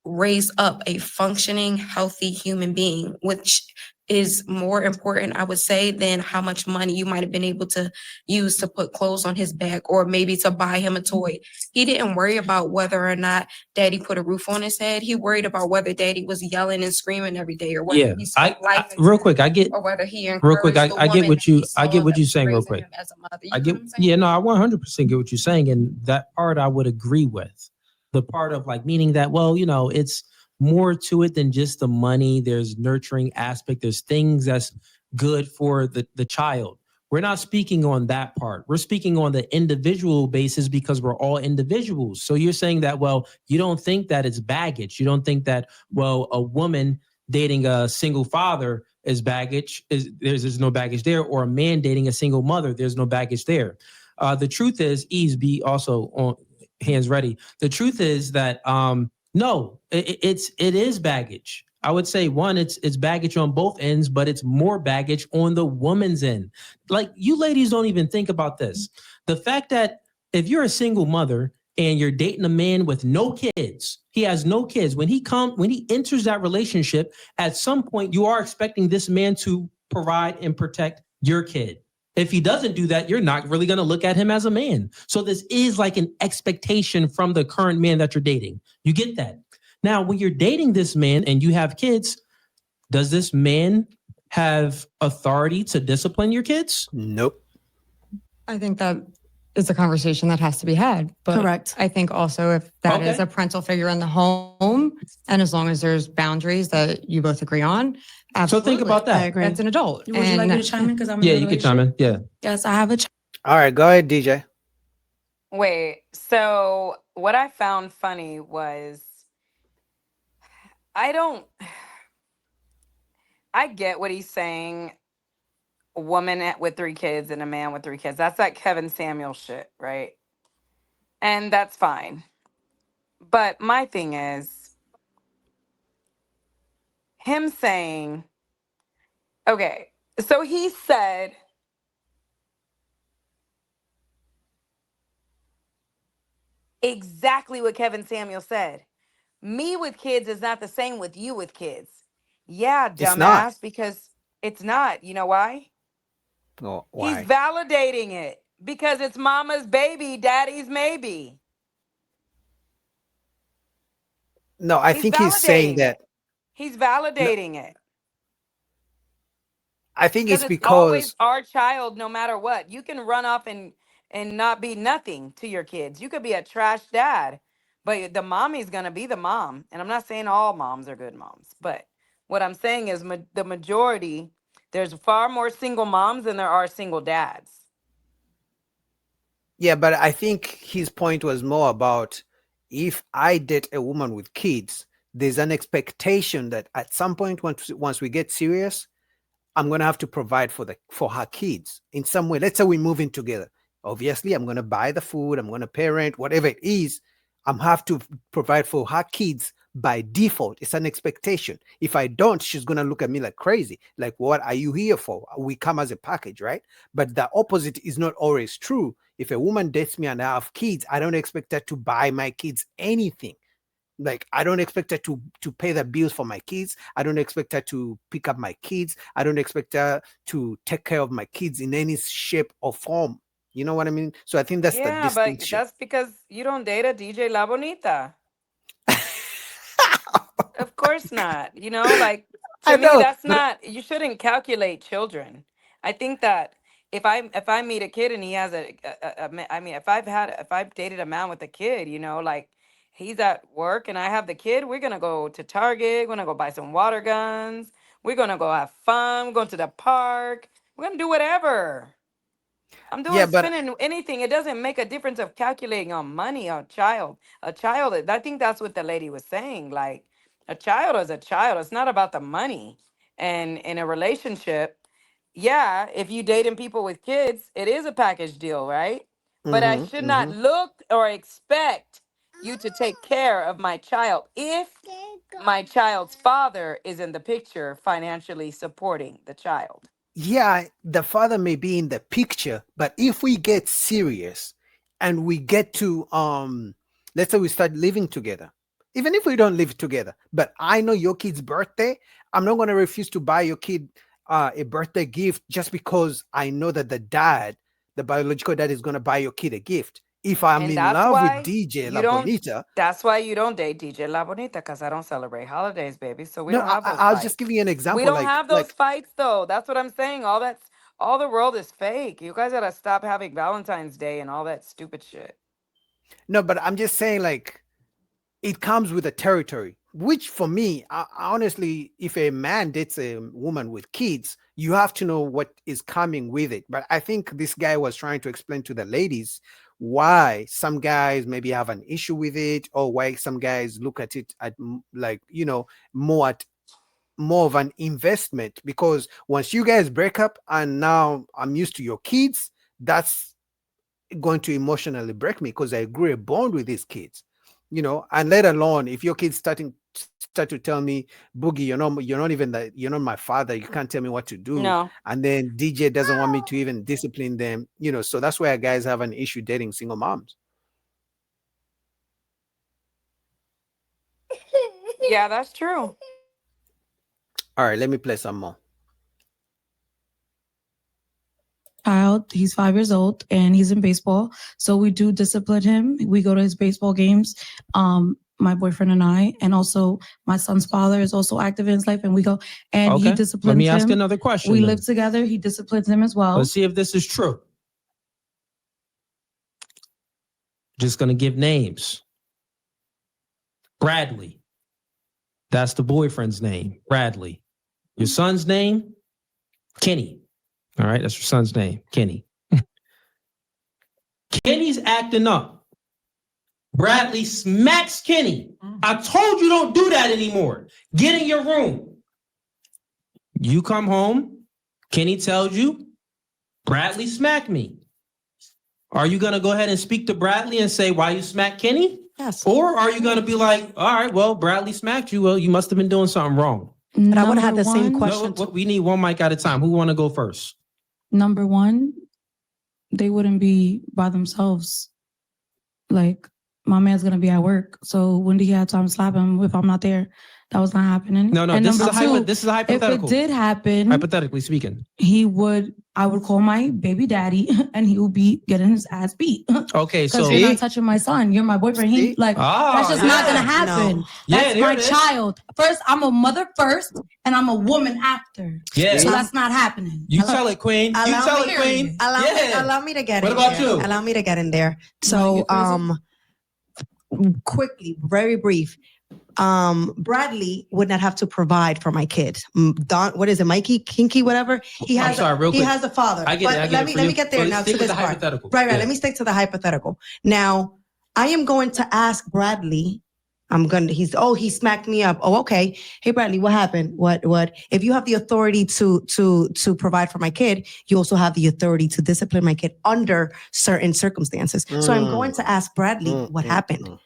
raise up a functioning, healthy human being, which is more important, I would say, than how much money you might have been able to use to put clothes on his back or maybe to buy him a toy. He didn't worry about whether or not daddy put a roof on his head. He worried about whether daddy was yelling and screaming every day or whether Yeah. he spoke life into Real him, quick, I get, or whether he real quick, encouraged the I get woman what that you, he I get saw what that you're was saying real raising quick. him as a mother. You I know get, what I'm saying? yeah, no, I 100% get what you're saying. And that part I would agree with. The part of like, meaning that, well, it's more to it than just the money. There's nurturing aspect. There's things that's good for the child. We're not speaking on that part. We're speaking on the individual basis because we're all individuals. So you're saying that, well, you don't think that it's baggage. You don't think that, well, a woman dating a single father is baggage. There's no baggage there, or a man dating a single mother, there's no baggage there. The truth is, be also on hands ready. The truth is that no, it is baggage. I would say one, it's baggage on both ends, but it's more baggage on the woman's end. Like, you ladies don't even think about this. The fact that if you're a single mother and you're dating a man with no kids, he has no kids. When he enters that relationship, at some point you are expecting this man to provide and protect your kid. If he doesn't do that, you're not really going to look at him as a man. So this is like an expectation from the current man that you're dating. You get that? Now, when you're dating this man and you have kids, does this man have authority to discipline your kids? Nope. I think that is a conversation that has to be had. But Correct. I think also if that is Okay. a parental figure in the home, and as long as there's boundaries that you both agree on, So absolutely. think about I that. agree. That's an adult. Would you like me to chime in? Because I'm in Yeah, a you can chime relationship. in. Yeah. Yes, I have a All right, go ahead, DJ. Wait, so what I found funny was I get what he's saying. A woman with 3 kids and a man with 3 kids. That's that Kevin Samuel shit, right? And that's fine. But my thing is him saying, okay, so he said, exactly what Kevin Samuel said. Me with kids is not the same with you with kids. Yeah, It's not. dumbass, because it's not. You know why? Oh, He's why? validating it because it's mama's baby, daddy's maybe. No, I He's think he's saying validating that. it. He's validating it I think because it's it's always because our child, no matter what. You can run off and not be nothing to your kids. You could be a trash dad, but the mommy's gonna be the mom. And I'm not saying all moms are good moms, but what I'm saying is the majority. There's far more single moms than there are single dads. yeah, but I think his point was more about if I date a woman with kids, there's an expectation that at some point once we get serious, I'm gonna have to provide for her kids in some way. Let's say we move in together. Obviously, I'm gonna buy the food, I'm gonna parent, whatever it is. I'm have to provide for her kids by default. It's an expectation. If I don't, she's gonna look at me like crazy. Like, what are you here for? We come as a package, right? But the opposite is not always true. If a woman dates me and I have kids, I don't expect her to buy my kids anything. Like, I don't expect her to pay the bills for my kids. I don't expect her to pick up my kids. I don't expect her to take care of my kids in any shape or form. You know what I mean? So I think that's the Yeah, but distinction. that's because you don't date a DJ La Bonita. Of course not. You know, like I to me, know, that's but not. You shouldn't calculate children. I think that if I meet a kid and he has I mean, if I've dated a man with a kid, you know, like he's at work and I have the kid, we're gonna go to Target. We're gonna go buy some water guns. We're gonna go have fun. We're going to the park. We're gonna do whatever. I'm yeah, doing but spending anything. It doesn't make a difference of calculating on money on child. A child, I think that's what the lady was saying. Like a child is a child. It's not about the money. And in a relationship, yeah, if you dating people with kids, it is a package deal, right? But I should not look or expect you to take care of my child if my child's father is in the picture financially supporting the child. yeah, the father may be in the picture, but if we get serious and we get to let's say we start living together, even if we don't live together, but I know your kid's birthday, I'm not going to refuse to buy your kid a birthday gift just because I know that the biological dad, is going to buy your kid a gift. If I'm And in that's love with why DJ you La don't Bonita, that's why you don't date DJ La Bonita, because I don't celebrate holidays, baby. So we no, don't have those I was just fights. giving you an We example, don't have those like fights though. That's what I'm saying. All the world is fake. You guys gotta stop having Valentine's Day and all that stupid shit. no, but I'm just saying, like, it comes with a territory. which for me, honestly, if a man dates a woman with kids, you have to know what is coming with it. But I think this guy was trying to explain to the ladies why some guys maybe have an issue with it, or why some guys look at it at like, you know, more of an investment. Because once you guys break up and now I'm used to your kids, that's going to emotionally break me, because I grew a bond with these kids, you know. And let alone if your kids start to tell me, Boogie, you're not even you're not my father, you can't tell me what to do. No. And then DJ doesn't want me to even discipline them, you know. So that's why guys have an issue dating single moms. Yeah, that's true. All right, let me play some more. Child, he's 5 years old and he's in baseball. So we do discipline him. We go to his baseball games. My boyfriend and I, and also my son's father is also active in his life, and we go and he Okay. disciplines Let me ask him. another question. We then. live together. He disciplines him as well. Let's see if this is true. Just gonna give names. Bradley. That's the boyfriend's name, Bradley. Your son's name, Kenny. All right, that's your son's name, Kenny. Kenny's acting up. Bradley smacks Kenny. I told you don't do that anymore. Get in your room. You come home. Kenny tells you, Bradley smacked me. Are you going to go ahead and speak to Bradley and say why you smacked Kenny? Yes. Or are you going to be like, all right, well, Bradley smacked you. Well, you must have been doing something wrong. But I would have Number the same one- question. No, we need one mic at a time. Who want to go first? Number one, they wouldn't be by themselves. Like, my man's gonna be at work, so when do he have time to slap him if I'm not there? That was not happening. No, And this is, number two, this is a if hypothetical. it did happen, Hypothetically speaking. I would call my baby daddy and he would be getting his ass beat. Okay, Because so you're not touching my son. You're my boyfriend. He See? like that's just not gonna happen. No. That's there my it is. child. First, I'm a mother first, and I'm a woman after. Yeah. So that's not happening. You tell it, Queen. You Allow tell me- it, Queen. Allow me to get What in about there. you? Allow me to get in there. You So, wanna quickly, very brief. Bradley would not have to provide for my kid. Don, what is it, Mikey, Kinky, whatever? He I'm has. sorry, real he quick. has a father. I get But it. I get let it me for let you. me get there But now stick to with this the part. hypothetical. Right. Yeah. Let me stick to the hypothetical. Now, I am going to ask Bradley. He smacked me up. Oh, okay. Hey, Bradley, what happened? What? If you have the authority to provide for my kid, you also have the authority to discipline my kid under certain circumstances. So I'm going to ask Bradley what happened.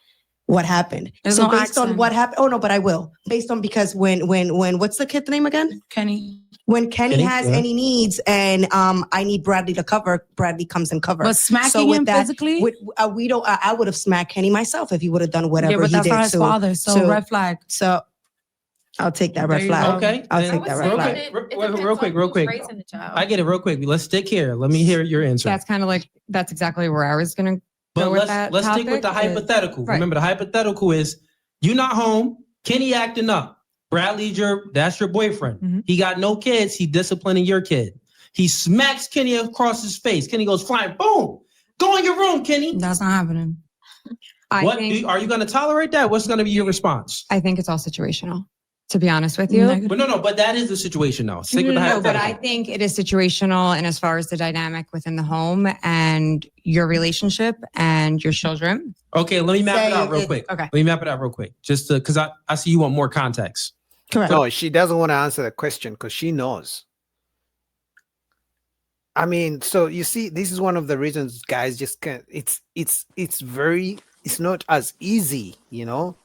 What happened? There's So no based on accent. what happened, oh no, but I will. Based on because when what's the kid's name again? Kenny. When Kenny Kenny, has yeah. any needs and I need Bradley to cover, Bradley comes and covers. But smacking So with him that, physically? I would have smacked Kenny myself if he would have done whatever Yeah, but he that's did not his to. father. So to- red flag. So I'll take that There red you flag. go. Okay. I'll then- take that red real flag. quick, real quick. I get it real quick. Let's stick here. Let me hear your answer. That's kind of like, that's exactly where I was going to But go with that let's stick with the topic is- hypothetical. right. Remember, the hypothetical is you not home, Kenny acting up. Bradley's that's your boyfriend. Mhm. He got no kids. He disciplining your kid. He smacks Kenny across his face. Kenny goes flying. Boom. Go in your room, Kenny. That's not happening. I What think, are you going to tolerate that? What's going to be your response? I think it's all situational, to be honest with you. Negative. But no. But that is the situation now. Stick with the No, but hypothetical. I think it is situational, and as far as the dynamic within the home and your relationship and your children. Okay, let me map it Say out real it- quick. okay. Let me map it out real quick. Just because I see you want more context. Correct. No, she doesn't want to answer the question because she knows. I mean, so you see, this is one of the reasons guys just can't. It's not as easy, you know.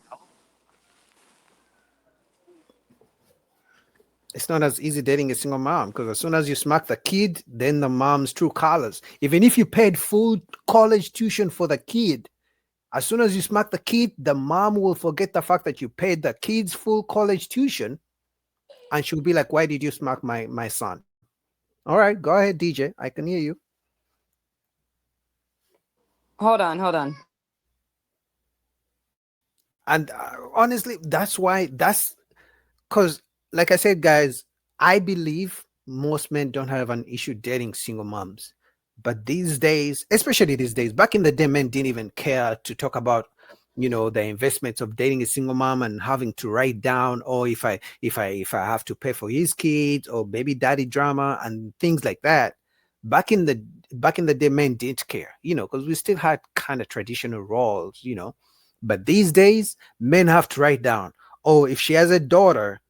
It's not as easy dating a single mom because as soon as you smack the kid, then the mom's true colors. Even if you paid full college tuition for the kid, as soon as you smack the kid, the mom will forget the fact that you paid the kid's full college tuition, and she'll be like, "Why did you smack my son?" All right, go ahead, DJ. I can hear you. Hold on. And honestly, that's because, like I said, guys, I believe most men don't have an issue dating single moms. But these days, especially these days, back in the day, men didn't even care to talk about you know, the investments of dating a single mom and having to write down, or if I have to pay for his kids, or baby daddy drama and things like that. Back in the day, men didn't care, you know, because we still had kind of traditional roles, you know. But these days, men have to write down, oh, if she has a daughter,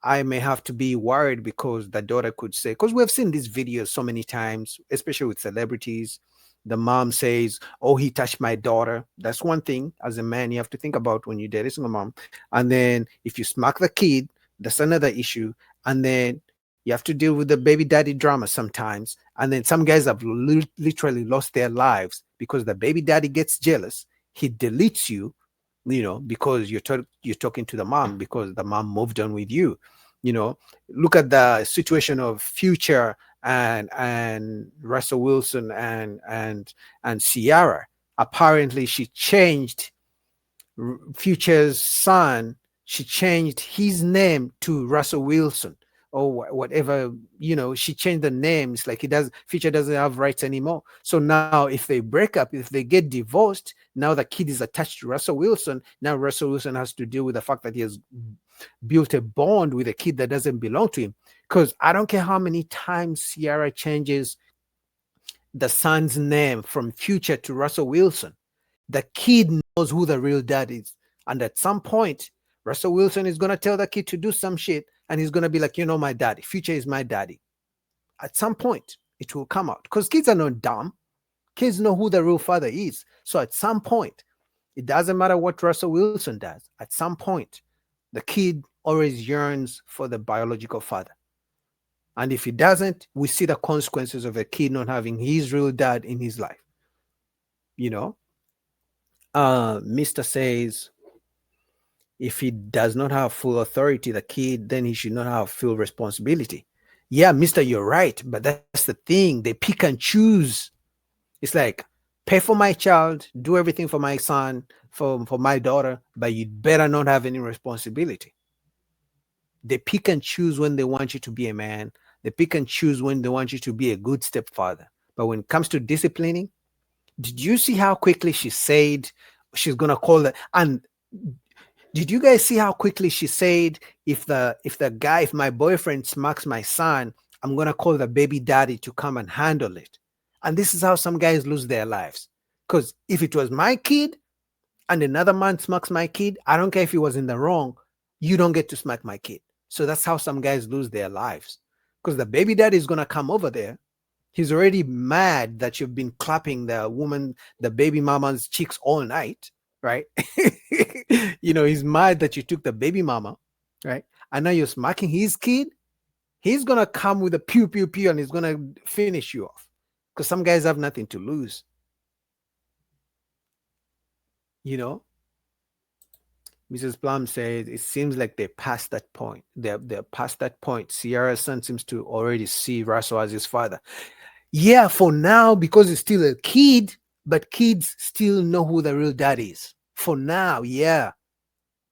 I may have to be worried because the daughter could say, because we've seen these videos so many times, especially with celebrities. The mom says, oh, he touched my daughter. That's one thing as a man you have to think about when you date a single mom. And then if you smack the kid, that's another issue. And then you have to deal with the baby daddy drama sometimes. And then some guys have literally lost their lives because the baby daddy gets jealous. He deletes you, you know, because you're talking to the mom, because the mom moved on with you. You know, look at the situation of Future and Russell Wilson and Ciara. Apparently, she changed Future's son. She changed his name to Russell Wilson or whatever. You know, she changed the names. Like Future doesn't have rights anymore. So now, if they break up, if they get divorced, now the kid is attached to Russell Wilson. Now Russell Wilson has to deal with the fact that he has built a bond with a kid that doesn't belong to him. Because I don't care how many times Ciara changes the son's name from Future to Russell Wilson, the kid knows who the real dad is. And at some point, Russell Wilson is going to tell the kid to do some shit, and he's going to be like, you know, my daddy, Future is my daddy. At some point, it will come out, because kids are not dumb. Kids know who the real father is. So at some point, it doesn't matter what Russell Wilson does. At some point, the kid always yearns for the biological father. And if he doesn't, we see the consequences of a kid not having his real dad in his life. You know, Mr. says, if he does not have full authority, the kid, then he should not have full responsibility. Yeah, Mr., you're right. But that's the thing. They pick and choose. It's like, pay for my child, do everything for my son, for my daughter, but you better not have any responsibility. They pick and choose when they want you to be a man. They pick and choose when they want you to be a good stepfather. But when it comes to disciplining, did you see how quickly she said she's gonna call it? And did you guys see how quickly she said, if my boyfriend smacks my son, I'm gonna call the baby daddy to come and handle it? And this is how some guys lose their lives. Because if it was my kid and another man smacks my kid, I don't care if he was in the wrong, you don't get to smack my kid. So that's how some guys lose their lives. Because the baby daddy is gonna come over there. He's already mad that you've been clapping the baby mama's cheeks all night, right? You know, he's mad that you took the baby mama, right? And now you're smacking his kid. He's gonna come with a pew pew pew and he's gonna finish you off. Because some guys have nothing to lose. You know? Mrs. Plum says, it seems like they're past that point. They're past that point. Ciara's son seems to already see Russell as his father. Yeah, for now, because he's still a kid, but kids still know who the real dad is. For now, yeah.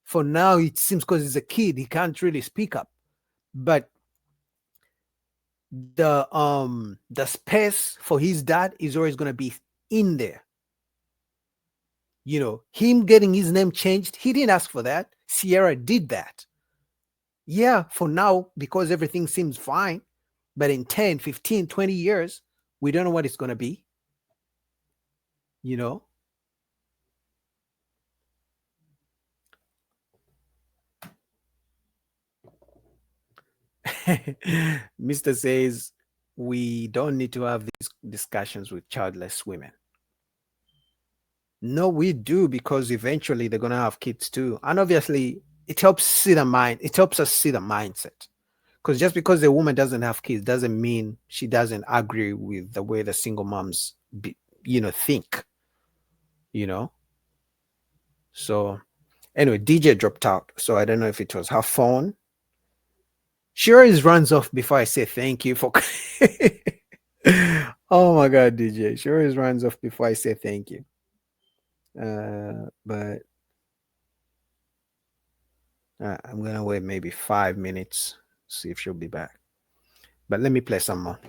For now, it seems because he's a kid, he can't really speak up. But the space for his dad is always going to be in there. You know, him getting his name changed, he didn't ask for that. Ciara did that. Yeah, for now, because everything seems fine. But in 10, 15, 20 years, we don't know what it's going to be. You know? Mr. says, we don't need to have these discussions with childless women. No, we do, because eventually they're going to have kids too. And obviously, it helps see the mind. It helps us see the mindset. Because just because a woman doesn't have kids doesn't mean she doesn't agree with the way the single moms, think. You know? So, anyway, DJ dropped out. So I don't know if it was her phone. She always runs off before I say thank you for. Oh my God, DJ. She always runs off before I say thank you. But I'm going to wait maybe 5 minutes, see if she'll be back. But let me play some more.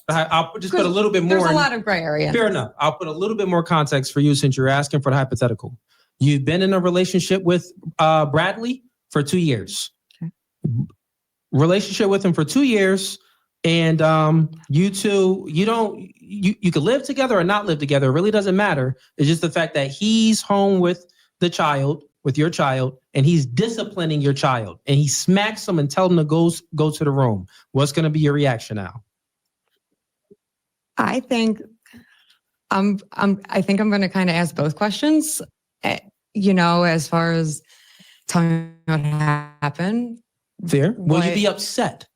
I'll just put a little bit more. There's a in- lot of gray area. Fair enough. I'll put a little bit more context for you since you're asking for the hypothetical. You've been in a relationship with Bradley for 2 years. Okay. Relationship with him for 2 years, and you two, you could live together or not live together. It really doesn't matter. It's just the fact that he's home with the child, with your child, and he's disciplining your child, and he smacks him and tells him to go to the room. What's going to be your reaction now? I think I'm going to kind of ask both questions. As far as telling me what happened. Fair. Will you What- be upset?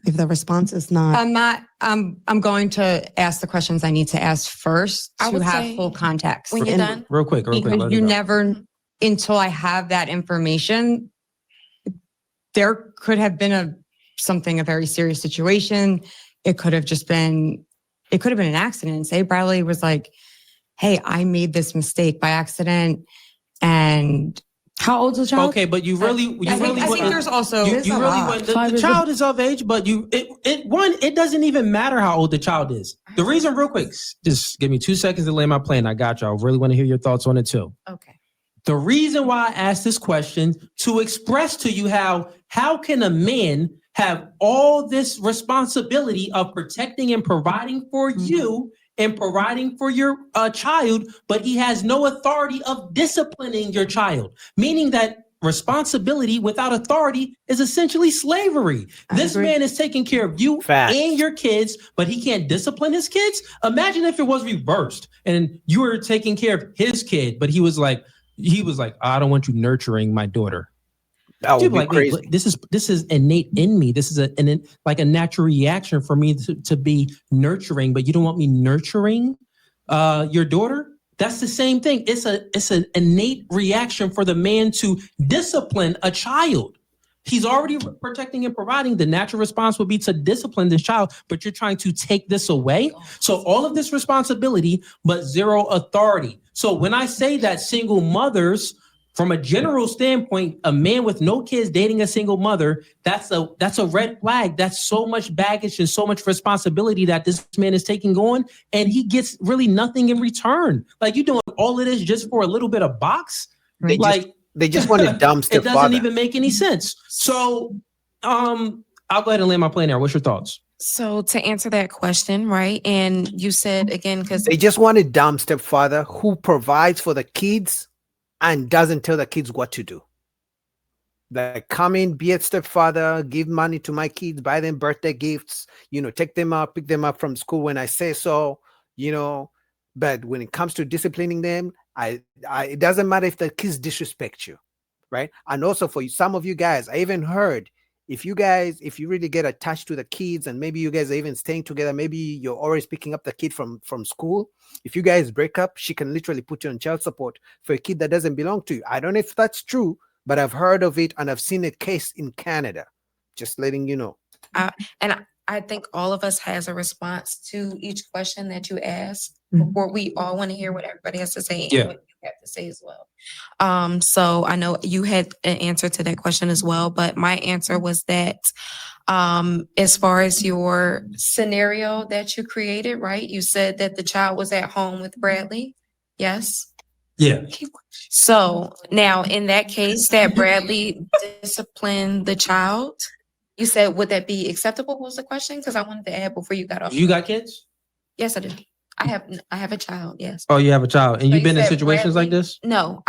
If the response is not, I'm not. I'm going to ask the questions I need to ask first I to would have say full context. when you're And done. Real quick. because let you it go. never, until I have that information, there could have been a very serious situation. It could have been an accident. Say Bradley was like, "Hey, I made this mistake by accident," and How old's the child? Okay, but you really I think wouldn't- there's also you There's a really lot. wouldn't- 5 the years child is of age, but it doesn't even matter how old the child is. The reason, real quick, just give me 2 seconds to lay my plan. I got y'all. Really want to hear your thoughts on it too. Okay. The reason why I asked this question to express to you how can a man have all this responsibility of protecting and providing for you and providing for your child, but he has no authority of disciplining your child, meaning that responsibility without authority is essentially slavery. This agree. man is taking care of you Facts. and your kids, but he can't discipline his kids. Imagine if it was reversed and you were taking care of his kid, but he was like, I don't want you nurturing my daughter. That would You'd be be like, wait, crazy. this is innate in me. This is a natural reaction for me to be nurturing, but you don't want me nurturing your daughter. That's the same thing. It's an innate reaction for the man to discipline a child. He's already protecting and providing. The natural response would be to discipline this child, but you're trying to take this away. So all of this responsibility, but zero authority. So when I say that single mothers, from a general standpoint, a man with no kids dating a single mother, that's a red flag. That's so much baggage and so much responsibility that this man is taking on, and he gets really nothing in return. Like, you doing all of this just for a little bit of box? They Like, They just want a dumpster it doesn't father. even make any sense. So, I'll go ahead and land my plane there. What's your thoughts? So to answer that question, right? And you said again, because They just want a dumb stepfather who provides for the kids and doesn't tell the kids what to do. Like, come in, be a stepfather, give money to my kids, buy them birthday gifts, take them out, pick them up from school when I say so, But when it comes to disciplining them, it doesn't matter if the kids disrespect you, right? And also for some of you guys, I even heard, if you really get attached to the kids and maybe you guys are even staying together, maybe you're always picking up the kid from school. If you guys break up, she can literally put you on child support for a kid that doesn't belong to you. I don't know if that's true, but I've heard of it and I've seen a case in Canada. Just letting you know. and I think all of us has a response to each question that you ask. Mhm. Before we all want to hear what everybody has to say and Yeah. what you have to say as well. So I know you had an answer to that question as well, but my answer was that as far as your scenario that you created, right? You said that the child was at home with Bradley. Yes. Yeah. So now in that case that Bradley disciplined the child, you said, would that be acceptable? What was the question? Because I wanted to add before you got off. You got kids? Yes, I do. I have a child. Yes. Oh, you have a child, and So you've been in said situations like Bradley- this? No,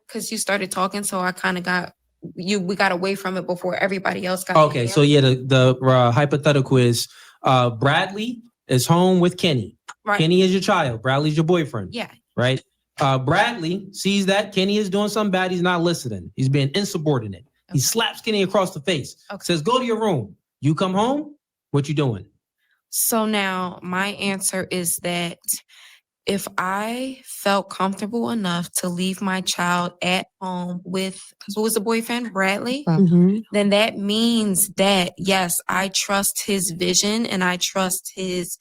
because you started talking, so I kind of we got away from it before everybody else got. Okay, in so yeah, the hypothetical is Bradley is home with Kenny. right. Kenny is your child. Bradley's your boyfriend. Yeah. Right? Bradley sees that Kenny is doing something bad. He's not listening. He's being insubordinate. He Okay. slaps Kenny across the face. Okay. Says, "Go to your room." You come home. What you doing? So now my answer is that if I felt comfortable enough to leave my child at home with who was the boyfriend, Bradley, Mhm. then that means that yes, I trust his vision and I trust his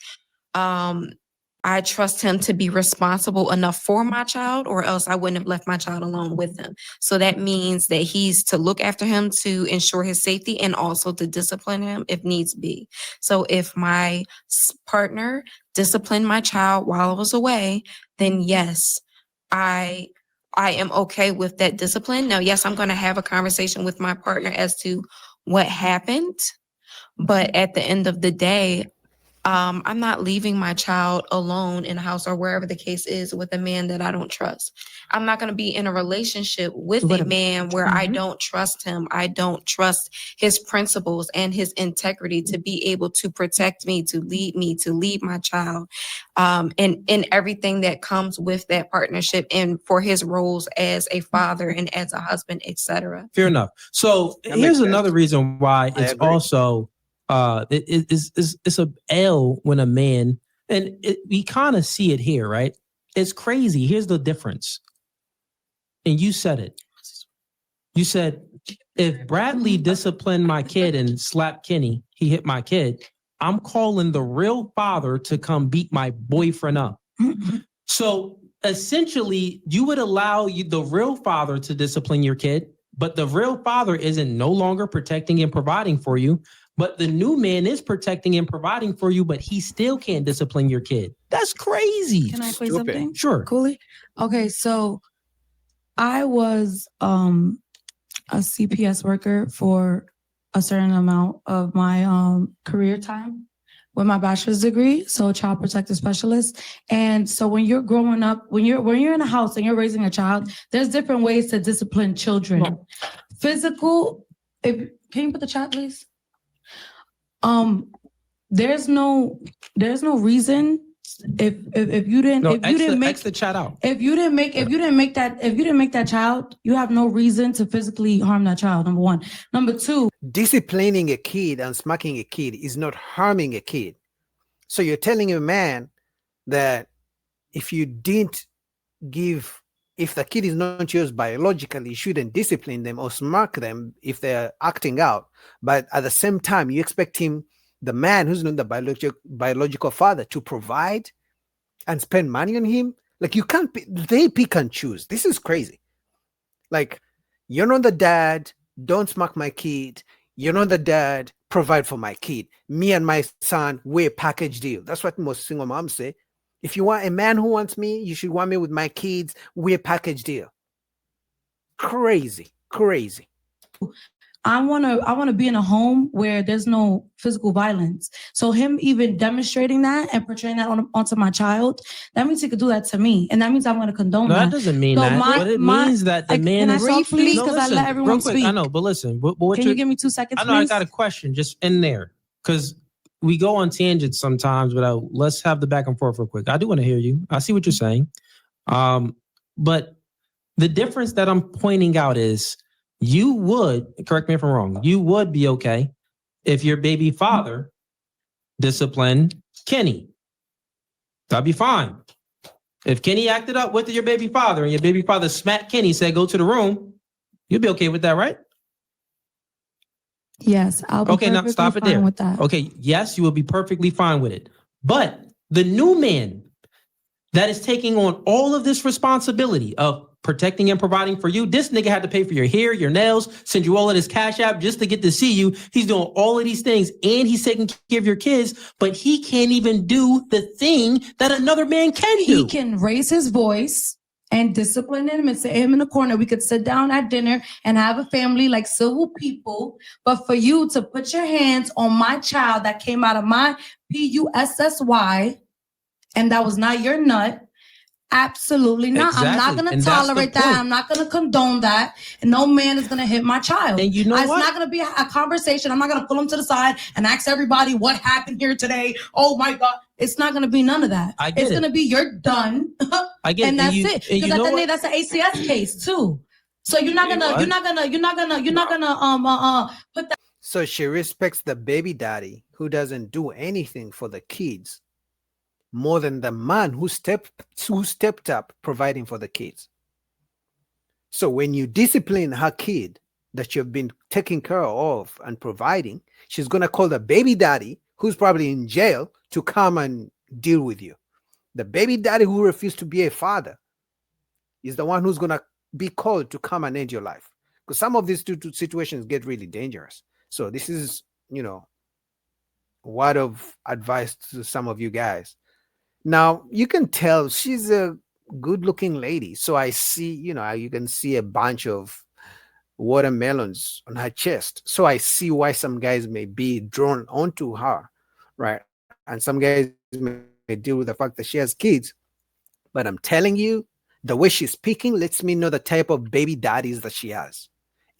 I trust him to be responsible enough for my child, or else I wouldn't have left my child alone with him. So that means that he's to look after him, to ensure his safety, and also to discipline him if needs be. So if my partner disciplined my child while I was away, then yes, I am okay with that discipline. Now, yes, I'm going to have a conversation with my partner as to what happened. But at the end of the day, I'm not leaving my child alone in a house or wherever the case is with a man that I don't trust. I'm not going to be in a relationship with a man where I don't trust him. I don't trust his principles and his integrity to be able to protect me, to lead my child, and everything that comes with that partnership, and for his roles as a father and as a husband, etc. Fair enough. So That makes here's sense. another reason why I it's agree. also it's a L when a man, and we kind of see it here, right? It's crazy. Here's the difference. And you said it. You said, if Bradley disciplined my kid and slapped Kenny, he hit my kid, I'm calling the real father to come beat my boyfriend up. So essentially, you would allow the real father to discipline your kid, but the real father isn't no longer protecting and providing for you. But the new man is protecting and providing for you, but he still can't discipline your kid. That's crazy. Can I say Stupid. something? Sure. Cooley? Okay, so I was a CPS worker for a certain amount of my career time with my bachelor's degree, so a child protective specialist. And so when you're growing up, when you're in a house and you're raising a child, there's different ways to discipline children. Physical, can you put the chat, please? There's no reason if you didn't X the chat out. if you didn't make that child, you have no reason to physically harm that child. Number one. Number two, Disciplining a kid and smacking a kid is not harming a kid. So you're telling a man that if you didn't if the kid is not yours biologically, you shouldn't discipline them or smack them if they're acting out. But at the same time, you expect him, the man who's not the biological father, to provide and spend money on him. Like, you can't, they pick and choose. This is crazy. Like, you're not the dad, don't smack my kid. You're not the dad, provide for my kid. Me and my son, we're a package deal. That's what most single moms say. If you want a man who wants me, you should want me with my kids. We're a package deal. Crazy. I wanna be in a home where there's no physical violence. So him even demonstrating that and portraying that onto my child, that means he could do that to me, and that means I'm gonna condone No, that that. doesn't mean So that. my- What it my- means that the man Can I is talk, please? No, Because I listen, let everyone real quick, speak. I know, but listen, what Can you're, you give me 2 seconds, I know I please? got a question just in there because we go on tangents sometimes, but let's have the back and forth real quick. I do want to hear you. I see what you're saying. But the difference that I'm pointing out is you would, correct me if I'm wrong, you would be okay if your baby father disciplined Kenny. That'd be fine. If Kenny acted up with your baby father and your baby father smacked Kenny, said, go to the room, you'd be okay with that, right? Yes, I'll be Okay, now perfectly stop it fine there. with that. Okay, yes, you will be perfectly fine with it. But the new man that is taking on all of this responsibility of protecting and providing for you, this nigga had to pay for your hair, your nails, send you all of this cash app just to get to see you. He's doing all of these things and he's taking care of your kids, but he can't even do the thing that another man can do. He can raise his voice and discipline him and sit him in the corner. We could sit down at dinner and have a family like civil people. But for you to put your hands on my child that came out of my PUSSY, and that was not your nut, absolutely not. I'm not Exactly. going to And that's the tolerate that. point. I'm not going to condone that. And no man is going to hit my child. And you know It's what? not going to be a conversation. I'm not going to pull them to the side and ask everybody what happened here today. Oh my God. It's not going to be none of that. I get It's it. going to be you're done. I get And it. that's you, it. And Because you at know the end what? of the day, that's an ACS case too. So you're not gonna put that. So she respects the baby daddy who doesn't do anything for the kids more than the man who stepped up providing for the kids. So when you discipline her kid that you've been taking care of and providing, she's going to call the baby daddy, who's probably in jail, to come and deal with you. The baby daddy who refused to be a father is the one who's going to be called to come and end your life. Because some of these two situations get really dangerous. So this is, word of advice to some of you guys. Now, you can tell she's a good looking lady. So I see, you can see a bunch of watermelons on her chest. So I see why some guys may be drawn onto her, right? And some guys may deal with the fact that she has kids. But I'm telling you, the way she's speaking lets me know the type of baby daddies that she has.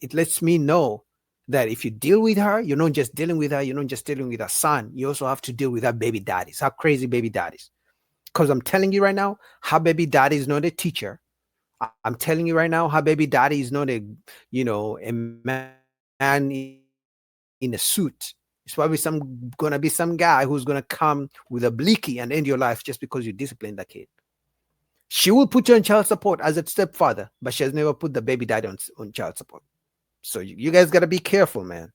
It lets me know that if you deal with her, you're not just dealing with her, you're not just dealing with her son, you also have to deal with her baby daddies, her crazy baby daddies. Because I'm telling you right now, her baby daddy is not a teacher. I'm telling you right now, her baby daddy is not a man in a suit. It's probably gonna be some guy who's gonna come with a blicky and end your life just because you discipline the kid. She will put you on child support as a stepfather, but she has never put the baby daddy on child support. So you guys gotta be careful, man.